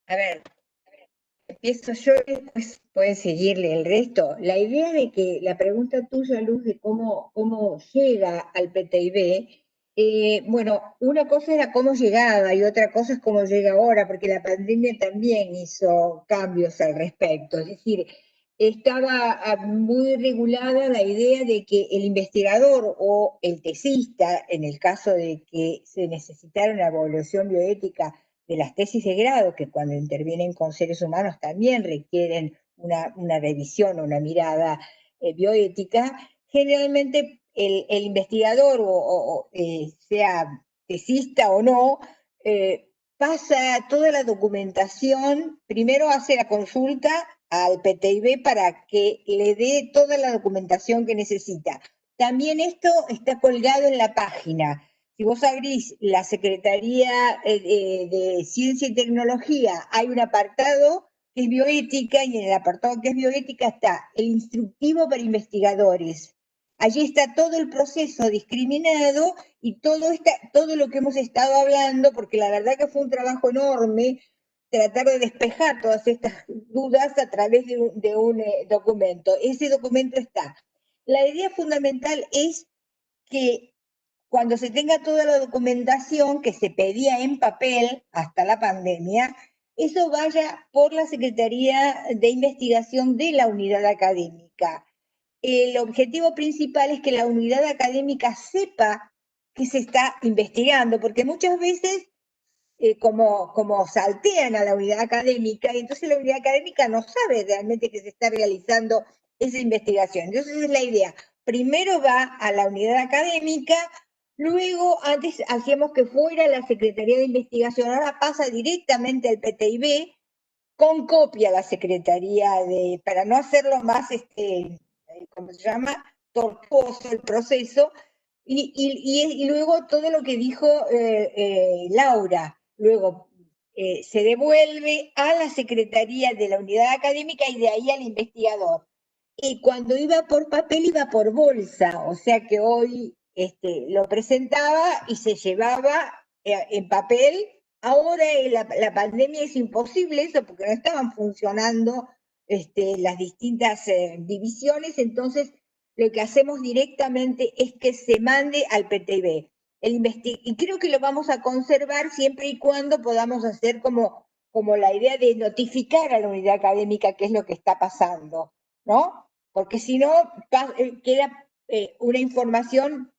Speaker 3: A ver, empiezo yo y después pueden seguirle el resto. La idea de que la pregunta tuya, Luz, de cómo llega al PTIB, bueno, una cosa era cómo llegaba y otra cosa es cómo llega ahora, porque la pandemia también hizo cambios al respecto. Es decir, estaba muy regulada la idea de que el investigador o el tesista, en el caso de que se necesitara una evaluación bioética de las tesis de grado, que cuando intervienen con seres humanos también requieren una revisión o una mirada bioética, generalmente el investigador, sea tesista o no, pasa toda la documentación, primero hace la consulta al PTIB para que le dé toda la documentación que necesita. También esto está colgado en la página. Si vos abrís la Secretaría de Ciencia y Tecnología, hay un apartado que es bioética, y en el apartado que es bioética está el instructivo para investigadores. Allí está todo el proceso discriminado y todo lo que hemos estado hablando, porque la verdad que fue un trabajo enorme tratar de despejar todas estas dudas a través de un documento. Ese documento está. La idea fundamental es que cuando se tenga toda la documentación que se pedía en papel hasta la pandemia, eso vaya por la Secretaría de Investigación de la unidad académica. El objetivo principal es que la unidad académica sepa que se está investigando, porque muchas veces como saltean a la unidad académica, y entonces la unidad académica no sabe realmente que se está realizando esa investigación. Entonces esa es la idea. Primero va a la unidad académica, luego antes hacíamos que fuera la Secretaría de Investigación, ahora pasa directamente al PTIB, con copia a la Secretaría para no hacerlo más, ¿cómo se llama?, tortuoso el proceso, Y luego todo lo que dijo Laura, luego se devuelve a la Secretaría de la Unidad Académica y de ahí al investigador. Y cuando iba por papel, iba por bolsa, o sea que hoy lo presentaba y se llevaba en papel. Ahora en la pandemia es imposible eso porque no estaban funcionando las distintas divisiones, entonces lo que hacemos directamente es que se mande al PTB. Y creo que lo vamos a conservar siempre y cuando podamos hacer como la idea de notificar a la unidad académica qué es lo que está pasando, ¿no? Porque si no, queda una información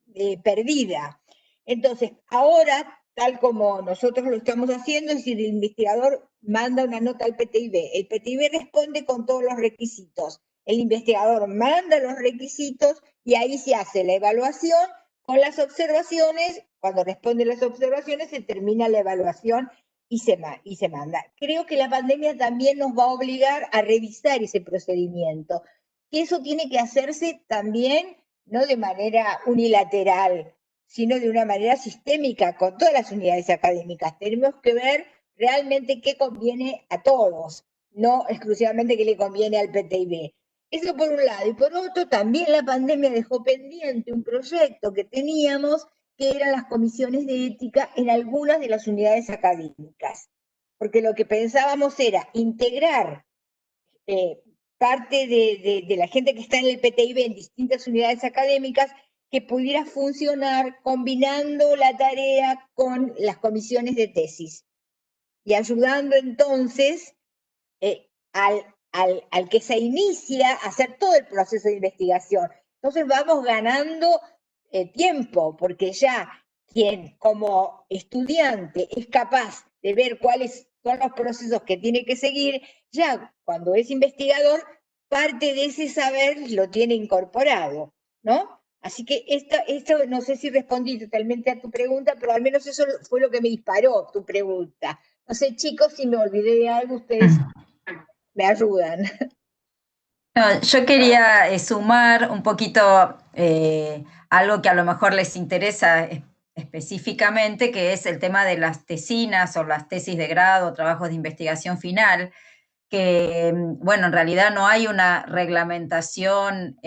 Speaker 3: perdida. Entonces, ahora, tal como nosotros lo estamos haciendo, es decir, el investigador manda una nota al PTIB, el PTIB responde con todos los requisitos, el investigador manda los requisitos y ahí se hace la evaluación con las observaciones. Cuando responden las observaciones se termina la evaluación y se manda. Creo que la pandemia también nos va a obligar a revisar ese procedimiento, que eso tiene que hacerse también no de manera unilateral, sino de una manera sistémica con todas las unidades académicas. Tenemos que ver realmente qué conviene a todos, no exclusivamente qué le conviene al PTIB. Eso por un lado. Y por otro, también la pandemia dejó pendiente un proyecto que teníamos, que eran las comisiones de ética en algunas de las unidades académicas. Porque lo que pensábamos era integrar parte de la gente que está en el PTIB en distintas unidades académicas que pudiera funcionar combinando la tarea con las comisiones de tesis y ayudando entonces al que se inicia a hacer todo el proceso de investigación. Entonces vamos ganando tiempo, porque ya quien como estudiante es capaz de ver cuáles son los procesos que tiene que seguir, ya cuando es investigador, parte de ese saber lo tiene incorporado, ¿no? Así que esto no sé si respondí totalmente a tu pregunta, pero al menos eso fue lo que me disparó tu pregunta. No sé, chicos, si me olvidé de algo, ustedes me ayudan.
Speaker 4: No, yo quería sumar un poquito algo que a lo mejor les interesa específicamente, que es el tema de las tesinas o las tesis de grado, trabajos de investigación final, que, bueno, en realidad no hay una reglamentación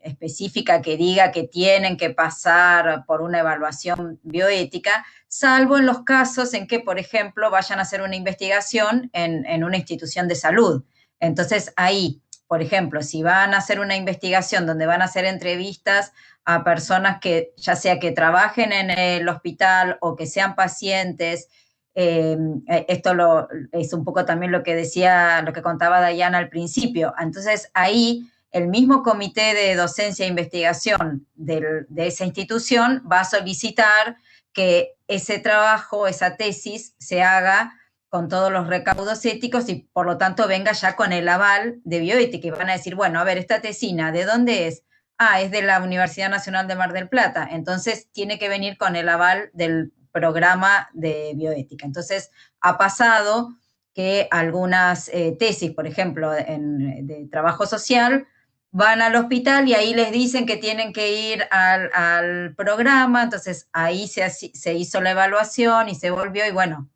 Speaker 4: específica que diga que tienen que pasar por una evaluación bioética, salvo en los casos en que, por ejemplo, vayan a hacer una investigación en una institución de salud. Entonces, ahí, por ejemplo, si van a hacer una investigación donde van a hacer entrevistas a personas que, ya sea que trabajen en el hospital o que sean pacientes, esto es un poco también lo que contaba Dayana al principio. Entonces, ahí el mismo comité de docencia e investigación de esa institución va a solicitar que ese trabajo, esa tesis, se haga con todos los recaudos éticos y por lo tanto venga ya con el aval de bioética. Y van a decir, bueno, a ver, esta tesina, ¿de dónde es? Ah, es de la Universidad Nacional de Mar del Plata. Entonces tiene que venir con el aval del programa de bioética. Entonces ha pasado que algunas tesis, por ejemplo, de trabajo social, van al hospital y ahí les dicen que tienen que ir al programa, entonces ahí se hizo la evaluación y se volvió, y bueno,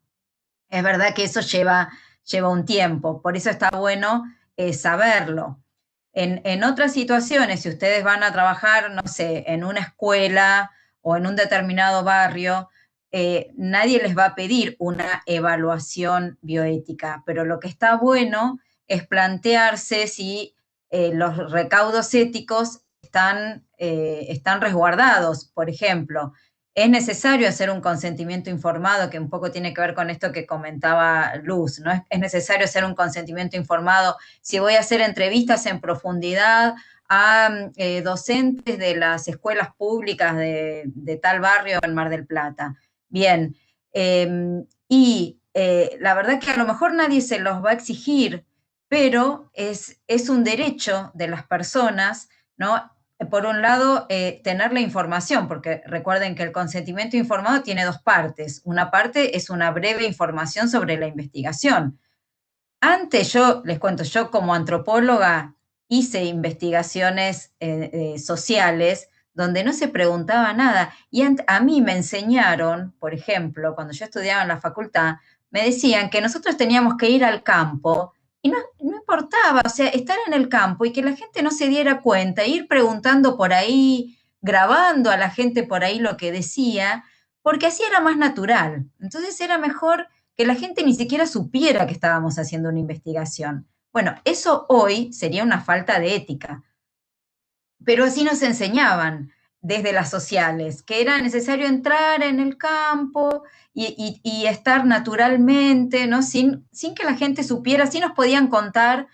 Speaker 4: es verdad que eso lleva un tiempo, por eso está bueno saberlo. En otras situaciones, si ustedes van a trabajar, no sé, en una escuela o en un determinado barrio, nadie les va a pedir una evaluación bioética, pero lo que está bueno es plantearse si los recaudos éticos están resguardados. Por ejemplo, es necesario hacer un consentimiento informado, que un poco tiene que ver con esto que comentaba Luz, ¿no? Es necesario hacer un consentimiento informado si voy a hacer entrevistas en profundidad a docentes de las escuelas públicas de tal barrio en Mar del Plata. Bien, la verdad que a lo mejor nadie se los va a exigir, pero es un derecho de las personas, ¿no? Por un lado, tener la información, porque recuerden que el consentimiento informado tiene dos partes. Una parte es una breve información sobre la investigación. Antes les cuento, yo como antropóloga hice investigaciones sociales donde no se preguntaba nada. Y a mí me enseñaron, por ejemplo, cuando yo estudiaba en la facultad, me decían que nosotros teníamos que ir al campo y no importaba, o sea, estar en el campo y que la gente no se diera cuenta, ir preguntando por ahí, grabando a la gente por ahí lo que decía, porque así era más natural. Entonces era mejor que la gente ni siquiera supiera que estábamos haciendo una investigación. Bueno, eso hoy sería una falta de ética, pero así nos enseñaban desde las sociales, que era necesario entrar en el campo y estar naturalmente, ¿no? Sin que la gente supiera, sí nos podían contar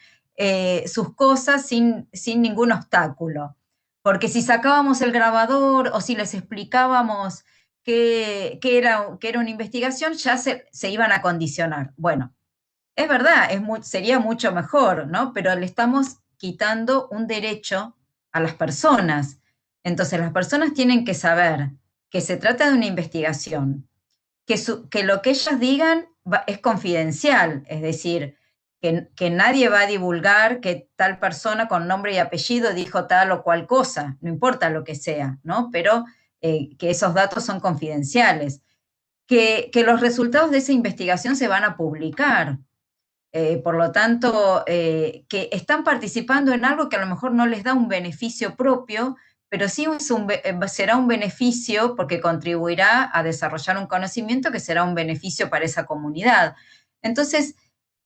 Speaker 4: sus cosas sin ningún obstáculo. Porque si sacábamos el grabador o si les explicábamos que era una investigación, ya se iban a condicionar. Bueno, es verdad, sería mucho mejor, ¿no? Pero le estamos quitando un derecho a las personas. Entonces, las personas tienen que saber que se trata de una investigación, que lo que ellas digan es confidencial, es decir, que nadie va a divulgar que tal persona con nombre y apellido dijo tal o cual cosa, no importa lo que sea, ¿no? Pero que esos datos son confidenciales, que los resultados de esa investigación se van a publicar. Por lo tanto, que están participando en algo que a lo mejor no les da un beneficio propio, pero sí será un beneficio porque contribuirá a desarrollar un conocimiento que será un beneficio para esa comunidad. Entonces,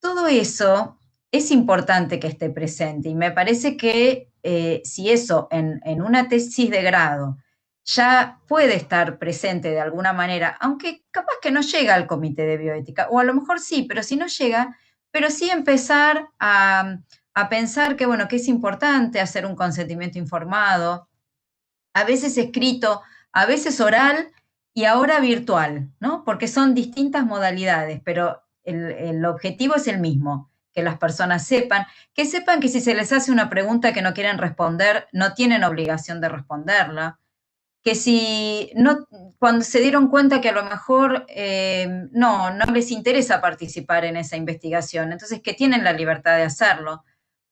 Speaker 4: todo eso es importante que esté presente y me parece que si eso en una tesis de grado ya puede estar presente de alguna manera, aunque capaz que no llega al comité de bioética, o a lo mejor sí, pero si no llega, pero sí empezar a pensar que, bueno, que es importante hacer un consentimiento informado, a veces escrito, a veces oral y ahora virtual, ¿no? Porque son distintas modalidades, pero el objetivo es el mismo, que las personas sepan que si se les hace una pregunta que no quieren responder, no tienen obligación de responderla, que si no, cuando se dieron cuenta que a lo mejor no les interesa participar en esa investigación, entonces que tienen la libertad de hacerlo.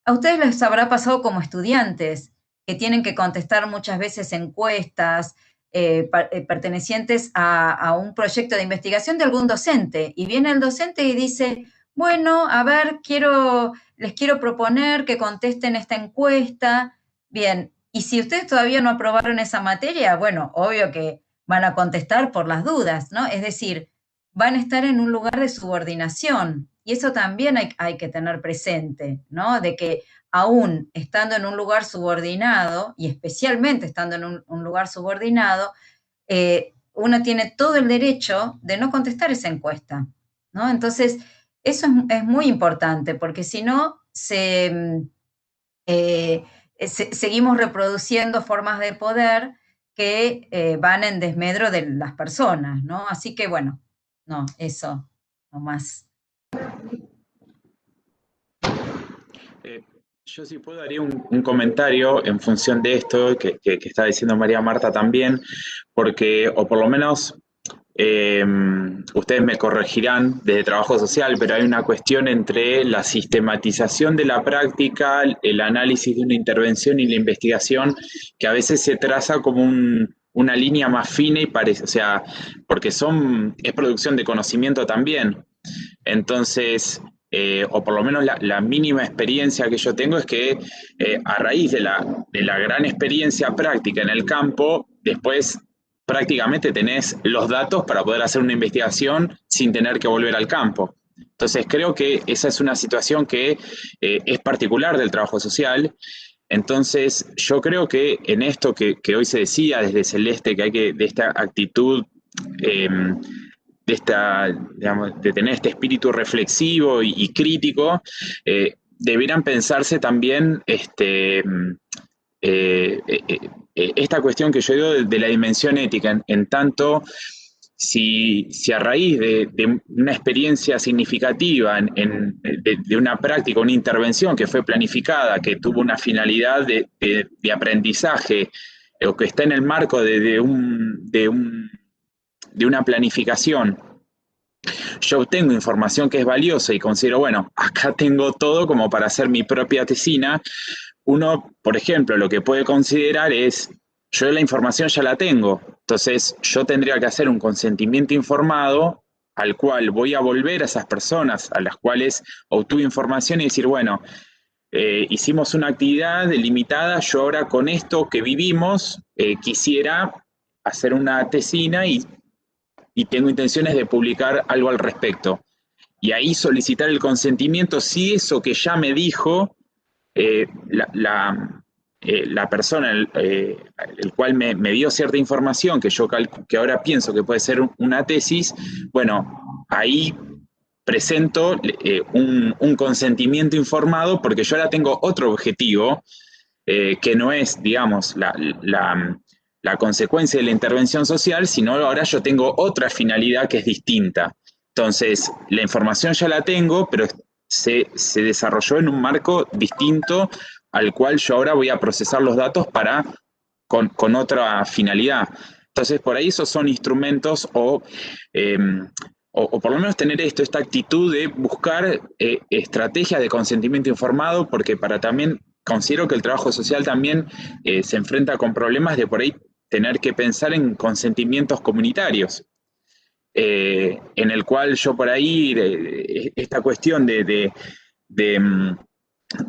Speaker 4: A ustedes les habrá pasado como estudiantes, que tienen que contestar muchas veces encuestas pertenecientes a un proyecto de investigación de algún docente, y viene el docente y dice, bueno, a ver, les quiero proponer que contesten esta encuesta. Bien, y si ustedes todavía no aprobaron esa materia, bueno, obvio que van a contestar por las dudas, ¿no? Es decir, van a estar en un lugar de subordinación. Y eso también hay que tener presente, ¿no? De que aún estando en un lugar subordinado, y especialmente estando en un lugar subordinado, uno tiene todo el derecho de no contestar esa encuesta, ¿no? Entonces, eso es muy importante, porque si no, seguimos reproduciendo formas de poder que van en desmedro de las personas, ¿no? Así que, bueno, no, eso, no más.
Speaker 5: Yo si puedo haría un comentario en función de esto que está diciendo María Marta también, porque, o por lo menos, ustedes me corregirán desde trabajo social, pero hay una cuestión entre la sistematización de la práctica, el análisis de una intervención y la investigación, que a veces se traza como una línea más fina y parece, o sea, porque es producción de conocimiento también. Entonces, o por lo menos la mínima experiencia que yo tengo es que a raíz de la gran experiencia práctica en el campo, después prácticamente tenés los datos para poder hacer una investigación sin tener que volver al campo. Entonces creo que esa es una situación que es particular del trabajo social. Entonces yo creo que en esto que hoy se decía desde Celeste, que hay que, de esta actitud, digamos, de tener este espíritu reflexivo y crítico, debieran pensarse también esta cuestión que yo digo de la dimensión ética, en tanto si a raíz de una experiencia significativa, de una práctica, una intervención que fue planificada, que tuvo una finalidad de aprendizaje, o que está en el marco de una planificación, yo obtengo información que es valiosa y considero, bueno, acá tengo todo como para hacer mi propia tesina, uno, por ejemplo, lo que puede considerar es yo la información ya la tengo. Entonces, yo tendría que hacer un consentimiento informado al cual voy a volver a esas personas a las cuales obtuve información y decir, bueno, hicimos una actividad delimitada, yo ahora con esto que vivimos quisiera hacer una tesina y tengo intenciones de publicar algo al respecto. Y ahí solicitar el consentimiento si eso que ya me dijo eh, la, la, la persona, el cual me dio cierta información que yo que ahora pienso que puede ser una tesis, bueno, ahí presento un consentimiento informado porque yo ahora tengo otro objetivo que no es, digamos, la consecuencia de la intervención social, sino ahora yo tengo otra finalidad que es distinta. Entonces, la información ya la tengo, pero se desarrolló en un marco distinto al cual yo ahora voy a procesar los datos con otra finalidad. Entonces, por ahí esos son instrumentos o por lo menos tener esta actitud de buscar estrategias de consentimiento informado, porque para también considero que el trabajo social también se enfrenta con problemas de por ahí tener que pensar en consentimientos comunitarios, en el cual yo por ahí, esta cuestión de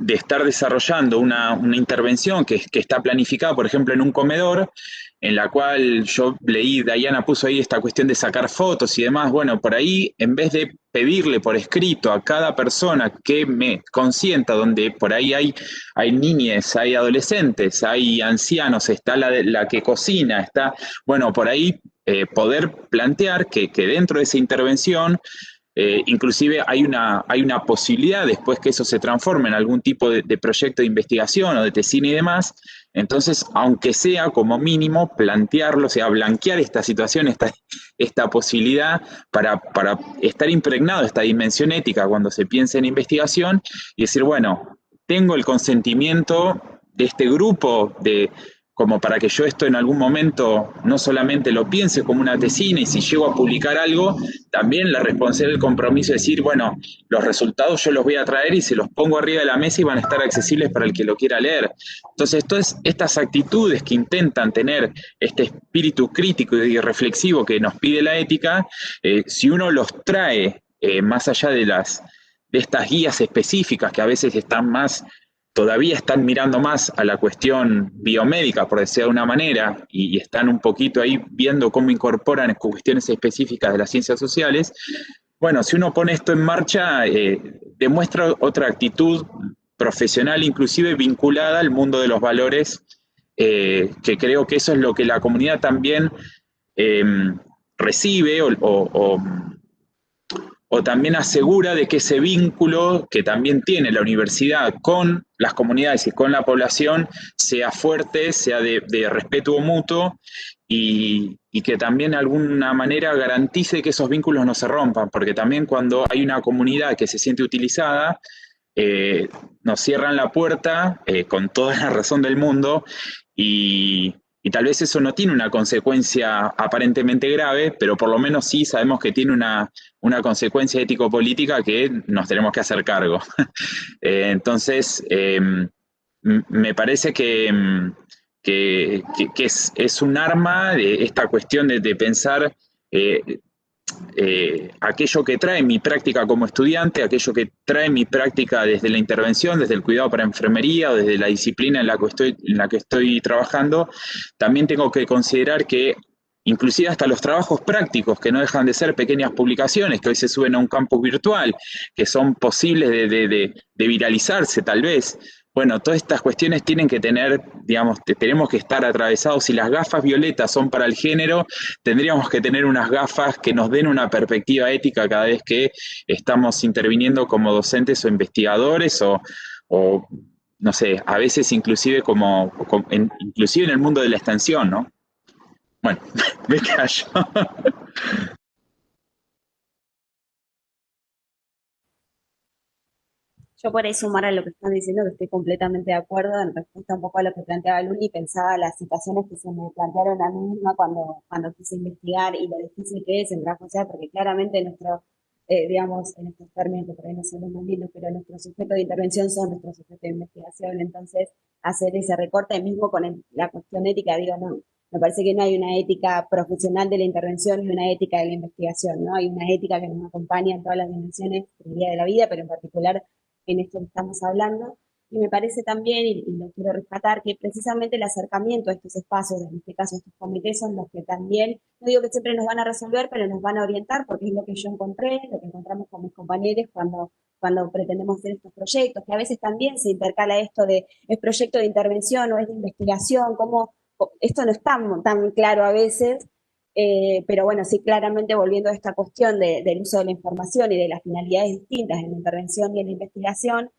Speaker 5: estar desarrollando una intervención que está planificada, por ejemplo, en un comedor, en la cual yo leí, Diana puso ahí esta cuestión de sacar fotos y demás, bueno, por ahí, en vez de pedirle por escrito a cada persona que me consienta, donde por ahí hay niñes, hay adolescentes, hay ancianos, está la que cocina, está, bueno, por ahí poder plantear que dentro de esa intervención inclusive hay una posibilidad después que eso se transforme en algún tipo de proyecto de investigación o de tesina y demás. Entonces, aunque sea como mínimo, plantearlo, o sea, blanquear esta situación, esta posibilidad para estar impregnado de esta dimensión ética cuando se piensa en investigación y decir, bueno, tengo el consentimiento de este grupo como para que yo esto en algún momento no solamente lo piense como una tesina y si llego a publicar algo, también la responsabilidad del compromiso de decir, bueno, los resultados yo los voy a traer y se los pongo arriba de la mesa y van a estar accesibles para el que lo quiera leer. Entonces, estas actitudes que intentan tener este espíritu crítico y reflexivo que nos pide la ética, si uno los trae más allá de estas guías específicas que a veces todavía están mirando más a la cuestión biomédica, por decir de una manera, y están un poquito ahí viendo cómo incorporan cuestiones específicas de las ciencias sociales. Bueno, si uno pone esto en marcha, demuestra otra actitud profesional, inclusive vinculada al mundo de los valores, que creo que eso es lo que la comunidad también recibe o también asegura de que ese vínculo que también tiene la universidad con las comunidades y con la población sea fuerte, sea de respeto mutuo y que también de alguna manera garantice que esos vínculos no se rompan, porque también cuando hay una comunidad que se siente utilizada, nos cierran la puerta con toda la razón del mundo y tal vez eso no tiene una consecuencia aparentemente grave, pero por lo menos sí sabemos que tiene una consecuencia ético-política que nos tenemos que hacer cargo. Entonces, me parece que es un arma de esta cuestión de pensar aquello que trae mi práctica como estudiante, aquello que trae mi práctica desde la intervención, desde el cuidado para enfermería o desde la disciplina en la que estoy trabajando, también tengo que considerar que inclusive hasta los trabajos prácticos, que no dejan de ser pequeñas publicaciones que hoy se suben a un campus virtual, que son posibles de viralizarse tal vez. Bueno, todas estas cuestiones tienen que tener, digamos, tenemos que estar atravesados. Si las gafas violetas son para el género, tendríamos que tener unas gafas que nos den una perspectiva ética cada vez que estamos interviniendo como docentes o investigadores o no sé, a veces inclusive inclusive en el mundo de la extensión, ¿no? Bueno, me callo.
Speaker 2: Yo por ahí sumar a lo que están diciendo, que estoy completamente de acuerdo en respuesta un poco a lo que planteaba Luli, pensaba las situaciones que se me plantearon a mí misma cuando quise investigar y lo difícil que es en trabajo social, porque claramente digamos, en estos términos que por ahí no son los más lindos, pero nuestro sujeto de intervención son nuestros sujetos de investigación, entonces hacer ese recorte mismo con la cuestión ética, digo, no, me parece que no hay una ética profesional de la intervención y una ética de la investigación, ¿no? Hay una ética que nos acompaña en todas las dimensiones del día de la vida, pero en particular en esto que estamos hablando. Y me parece también, y lo quiero rescatar, que precisamente el acercamiento a estos espacios, en este caso estos comités, son los que también, no digo que siempre nos van a resolver, pero nos van a orientar, porque es lo que yo encontré, lo que encontramos con mis compañeros cuando pretendemos hacer estos proyectos, que a veces también se intercala esto de, ¿es proyecto de intervención o es de investigación? ¿Cómo? Esto no es tan claro a veces, pero bueno, sí, claramente volviendo a esta cuestión del uso de la información y de las finalidades distintas en la intervención y en la investigación,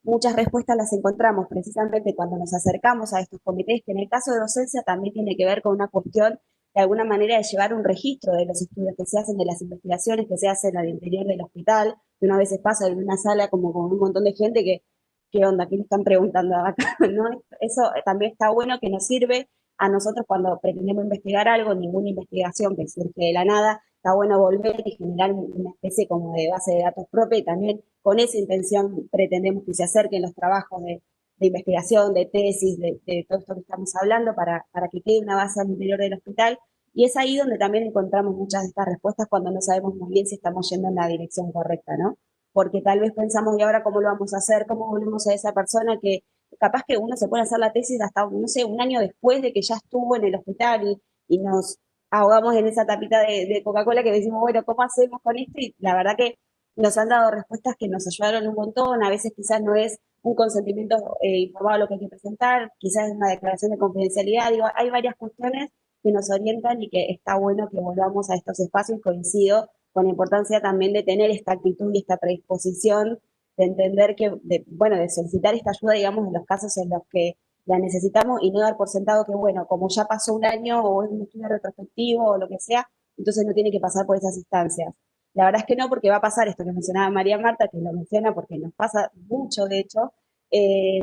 Speaker 2: muchas respuestas las encontramos precisamente cuando nos acercamos a estos comités, que en el caso de docencia también tiene que ver con una cuestión de alguna manera de llevar un registro de los estudios que se hacen, de las investigaciones que se hacen al interior del hospital, que una vez pasa en una sala como con un montón de gente que, ¿qué onda? ¿Qué le están preguntando acá? ¿No? Eso también está bueno, que nos sirve a nosotros cuando pretendemos investigar algo, ninguna investigación que surge de la nada, está bueno volver y generar una especie como de base de datos propia, y también con esa intención pretendemos que se acerquen los trabajos de investigación, de tesis, de todo esto que estamos hablando, para que quede una base al interior del hospital. Y es ahí donde también encontramos muchas de estas respuestas cuando no sabemos muy bien si estamos yendo en la dirección correcta, ¿no? Porque tal vez pensamos, ¿y ahora cómo lo vamos a hacer? ¿Cómo volvemos a esa persona que capaz que uno se puede hacer la tesis hasta, no sé, un año después de que ya estuvo en el hospital y nos ahogamos en esa tapita de Coca-Cola que decimos, bueno, ¿cómo hacemos con esto? Y la verdad que nos han dado respuestas que nos ayudaron un montón, a veces quizás no es un consentimiento informado lo que hay que presentar, quizás es una declaración de confidencialidad, digo, hay varias cuestiones que nos orientan y que está bueno que volvamos a estos espacios, coincido con la importancia también de tener esta actitud y esta predisposición de entender que, bueno, de solicitar esta ayuda, digamos, en los casos en los que la necesitamos y no dar por sentado que, bueno, como ya pasó un año o es un estudio retrospectivo o lo que sea, entonces no tiene que pasar por esas instancias. La verdad es que no, porque va a pasar esto que mencionaba María Marta, que lo menciona porque nos pasa mucho, de hecho, eh,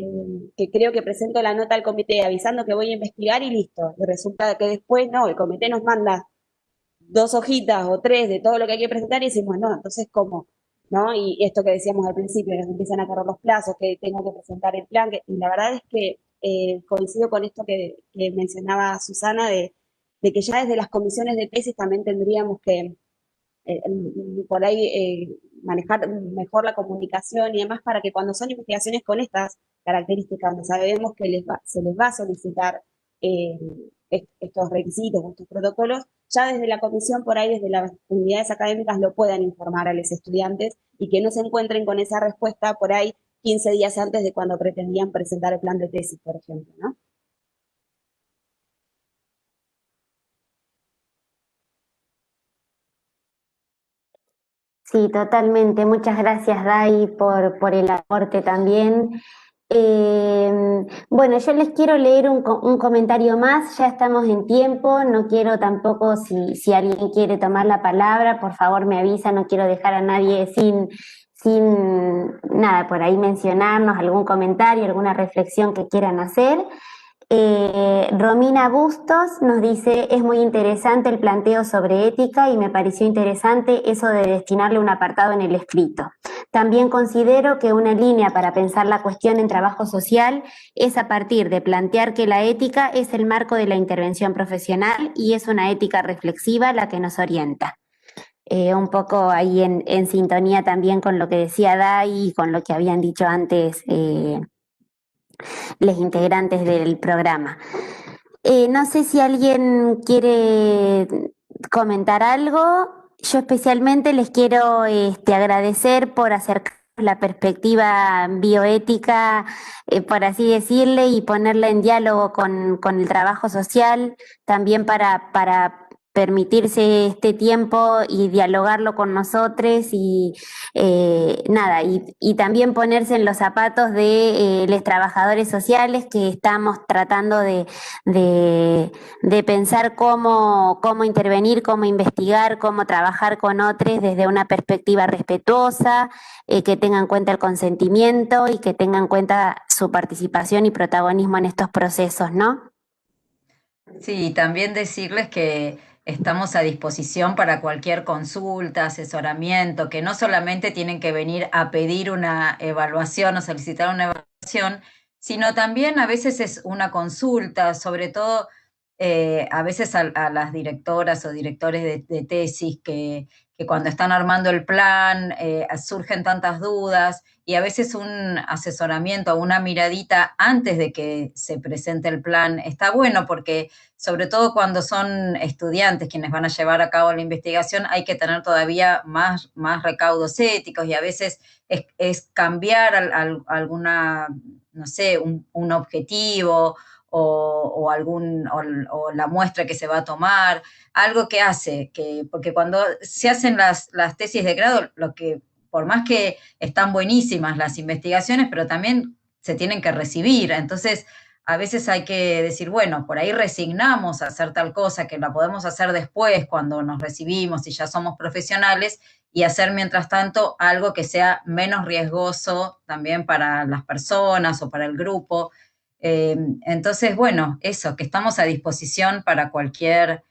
Speaker 2: que creo que presento la nota al comité avisando que voy a investigar y listo. Y resulta que después, no, el comité nos manda 2 hojitas o 3 de todo lo que hay que presentar y decimos, no, entonces, ¿cómo? ¿No? Y esto que decíamos al principio, nos empiezan a correr los plazos, que tengo que presentar el plan, y la verdad es que coincido con esto que mencionaba Susana, de que ya desde las comisiones de tesis también tendríamos que por ahí manejar mejor la comunicación y demás para que cuando son investigaciones con estas características, donde sabemos que se les va a solicitar eh, estos requisitos, estos protocolos, ya desde la comisión, por ahí desde las unidades académicas lo puedan informar a los estudiantes y que no se encuentren con esa respuesta por ahí 15 días antes de cuando pretendían presentar el plan de tesis, por ejemplo, ¿no?
Speaker 1: Sí, totalmente. Muchas gracias, Dai, por el aporte también. Bueno, yo les quiero leer un comentario más, ya estamos en tiempo, no quiero tampoco, si alguien quiere tomar la palabra, por favor me avisa, no quiero dejar a nadie sin nada, por ahí mencionarnos algún comentario, alguna reflexión que quieran hacer. Romina Bustos nos dice, es muy interesante el planteo sobre ética y me pareció interesante eso de destinarle un apartado en el escrito. También considero que una línea para pensar la cuestión en trabajo social es a partir de plantear que la ética es el marco de la intervención profesional y es una ética reflexiva la que nos orienta. Un poco ahí en sintonía también con lo que decía Dai y con lo que habían dicho antes los integrantes del programa. No sé si alguien quiere comentar algo. Yo especialmente les quiero agradecer por acercar la perspectiva bioética, por así decirle, y ponerla en diálogo con el trabajo social, también para permitirse este tiempo y dialogarlo con nosotros y nada, y también ponerse en los zapatos de los trabajadores sociales que estamos tratando de pensar cómo intervenir, cómo investigar, cómo trabajar con otros desde una perspectiva respetuosa, que tengan en cuenta el consentimiento y que tengan en cuenta su participación y protagonismo en estos procesos, ¿no?
Speaker 4: Sí, también decirles que estamos a disposición para cualquier consulta, asesoramiento, que no solamente tienen que venir a pedir una evaluación o solicitar una evaluación, sino también a veces es una consulta, sobre todo a veces a las directoras o directores de tesis que cuando están armando el plan surgen tantas dudas y a veces un asesoramiento o una miradita antes de que se presente el plan está bueno porque sobre todo cuando son estudiantes quienes van a llevar a cabo la investigación, hay que tener todavía más recaudos éticos y a veces es cambiar alguna, no sé, un objetivo o la muestra que se va a tomar, algo que hace, porque cuando se hacen las tesis de grado, lo que, por más que están buenísimas las investigaciones, pero también se tienen que recibir, entonces a veces hay que decir, bueno, por ahí resignamos a hacer tal cosa, que la podemos hacer después cuando nos recibimos y ya somos profesionales, y hacer mientras tanto algo que sea menos riesgoso también para las personas o para el grupo. Entonces, bueno, eso, que estamos a disposición para cualquier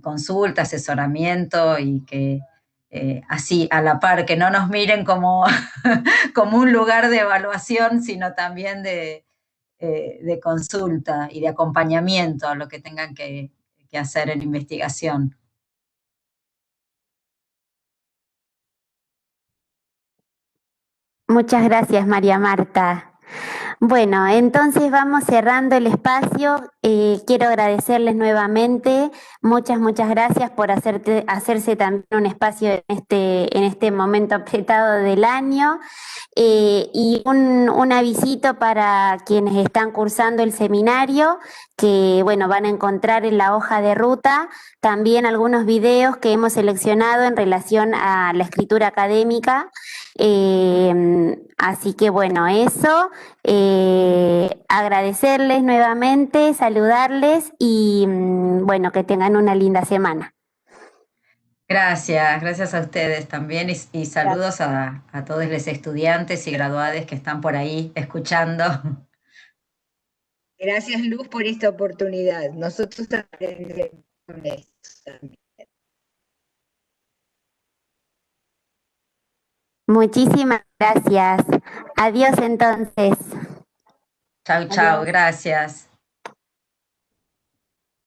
Speaker 4: consulta, asesoramiento y que así a la par, que no nos miren como, como un lugar de evaluación, sino también de consulta y de acompañamiento a lo que tengan que hacer en investigación.
Speaker 1: Muchas gracias, María Marta. Bueno, entonces vamos cerrando el espacio. Quiero agradecerles nuevamente. Muchas gracias por hacerse también un espacio en este momento apretado del año. Y un avisito para quienes están cursando el seminario, que bueno, van a encontrar en la hoja de ruta también algunos videos que hemos seleccionado en relación a la escritura académica. Así que bueno, eso, agradecerles nuevamente, saludarles y bueno, que tengan una linda semana.
Speaker 4: Gracias a ustedes también y saludos a todos los estudiantes y graduados que están por ahí escuchando.
Speaker 3: Gracias, Luz, por esta oportunidad. Nosotros aprendemos con esto también.
Speaker 1: Muchísimas gracias. Adiós entonces.
Speaker 4: Chau, gracias.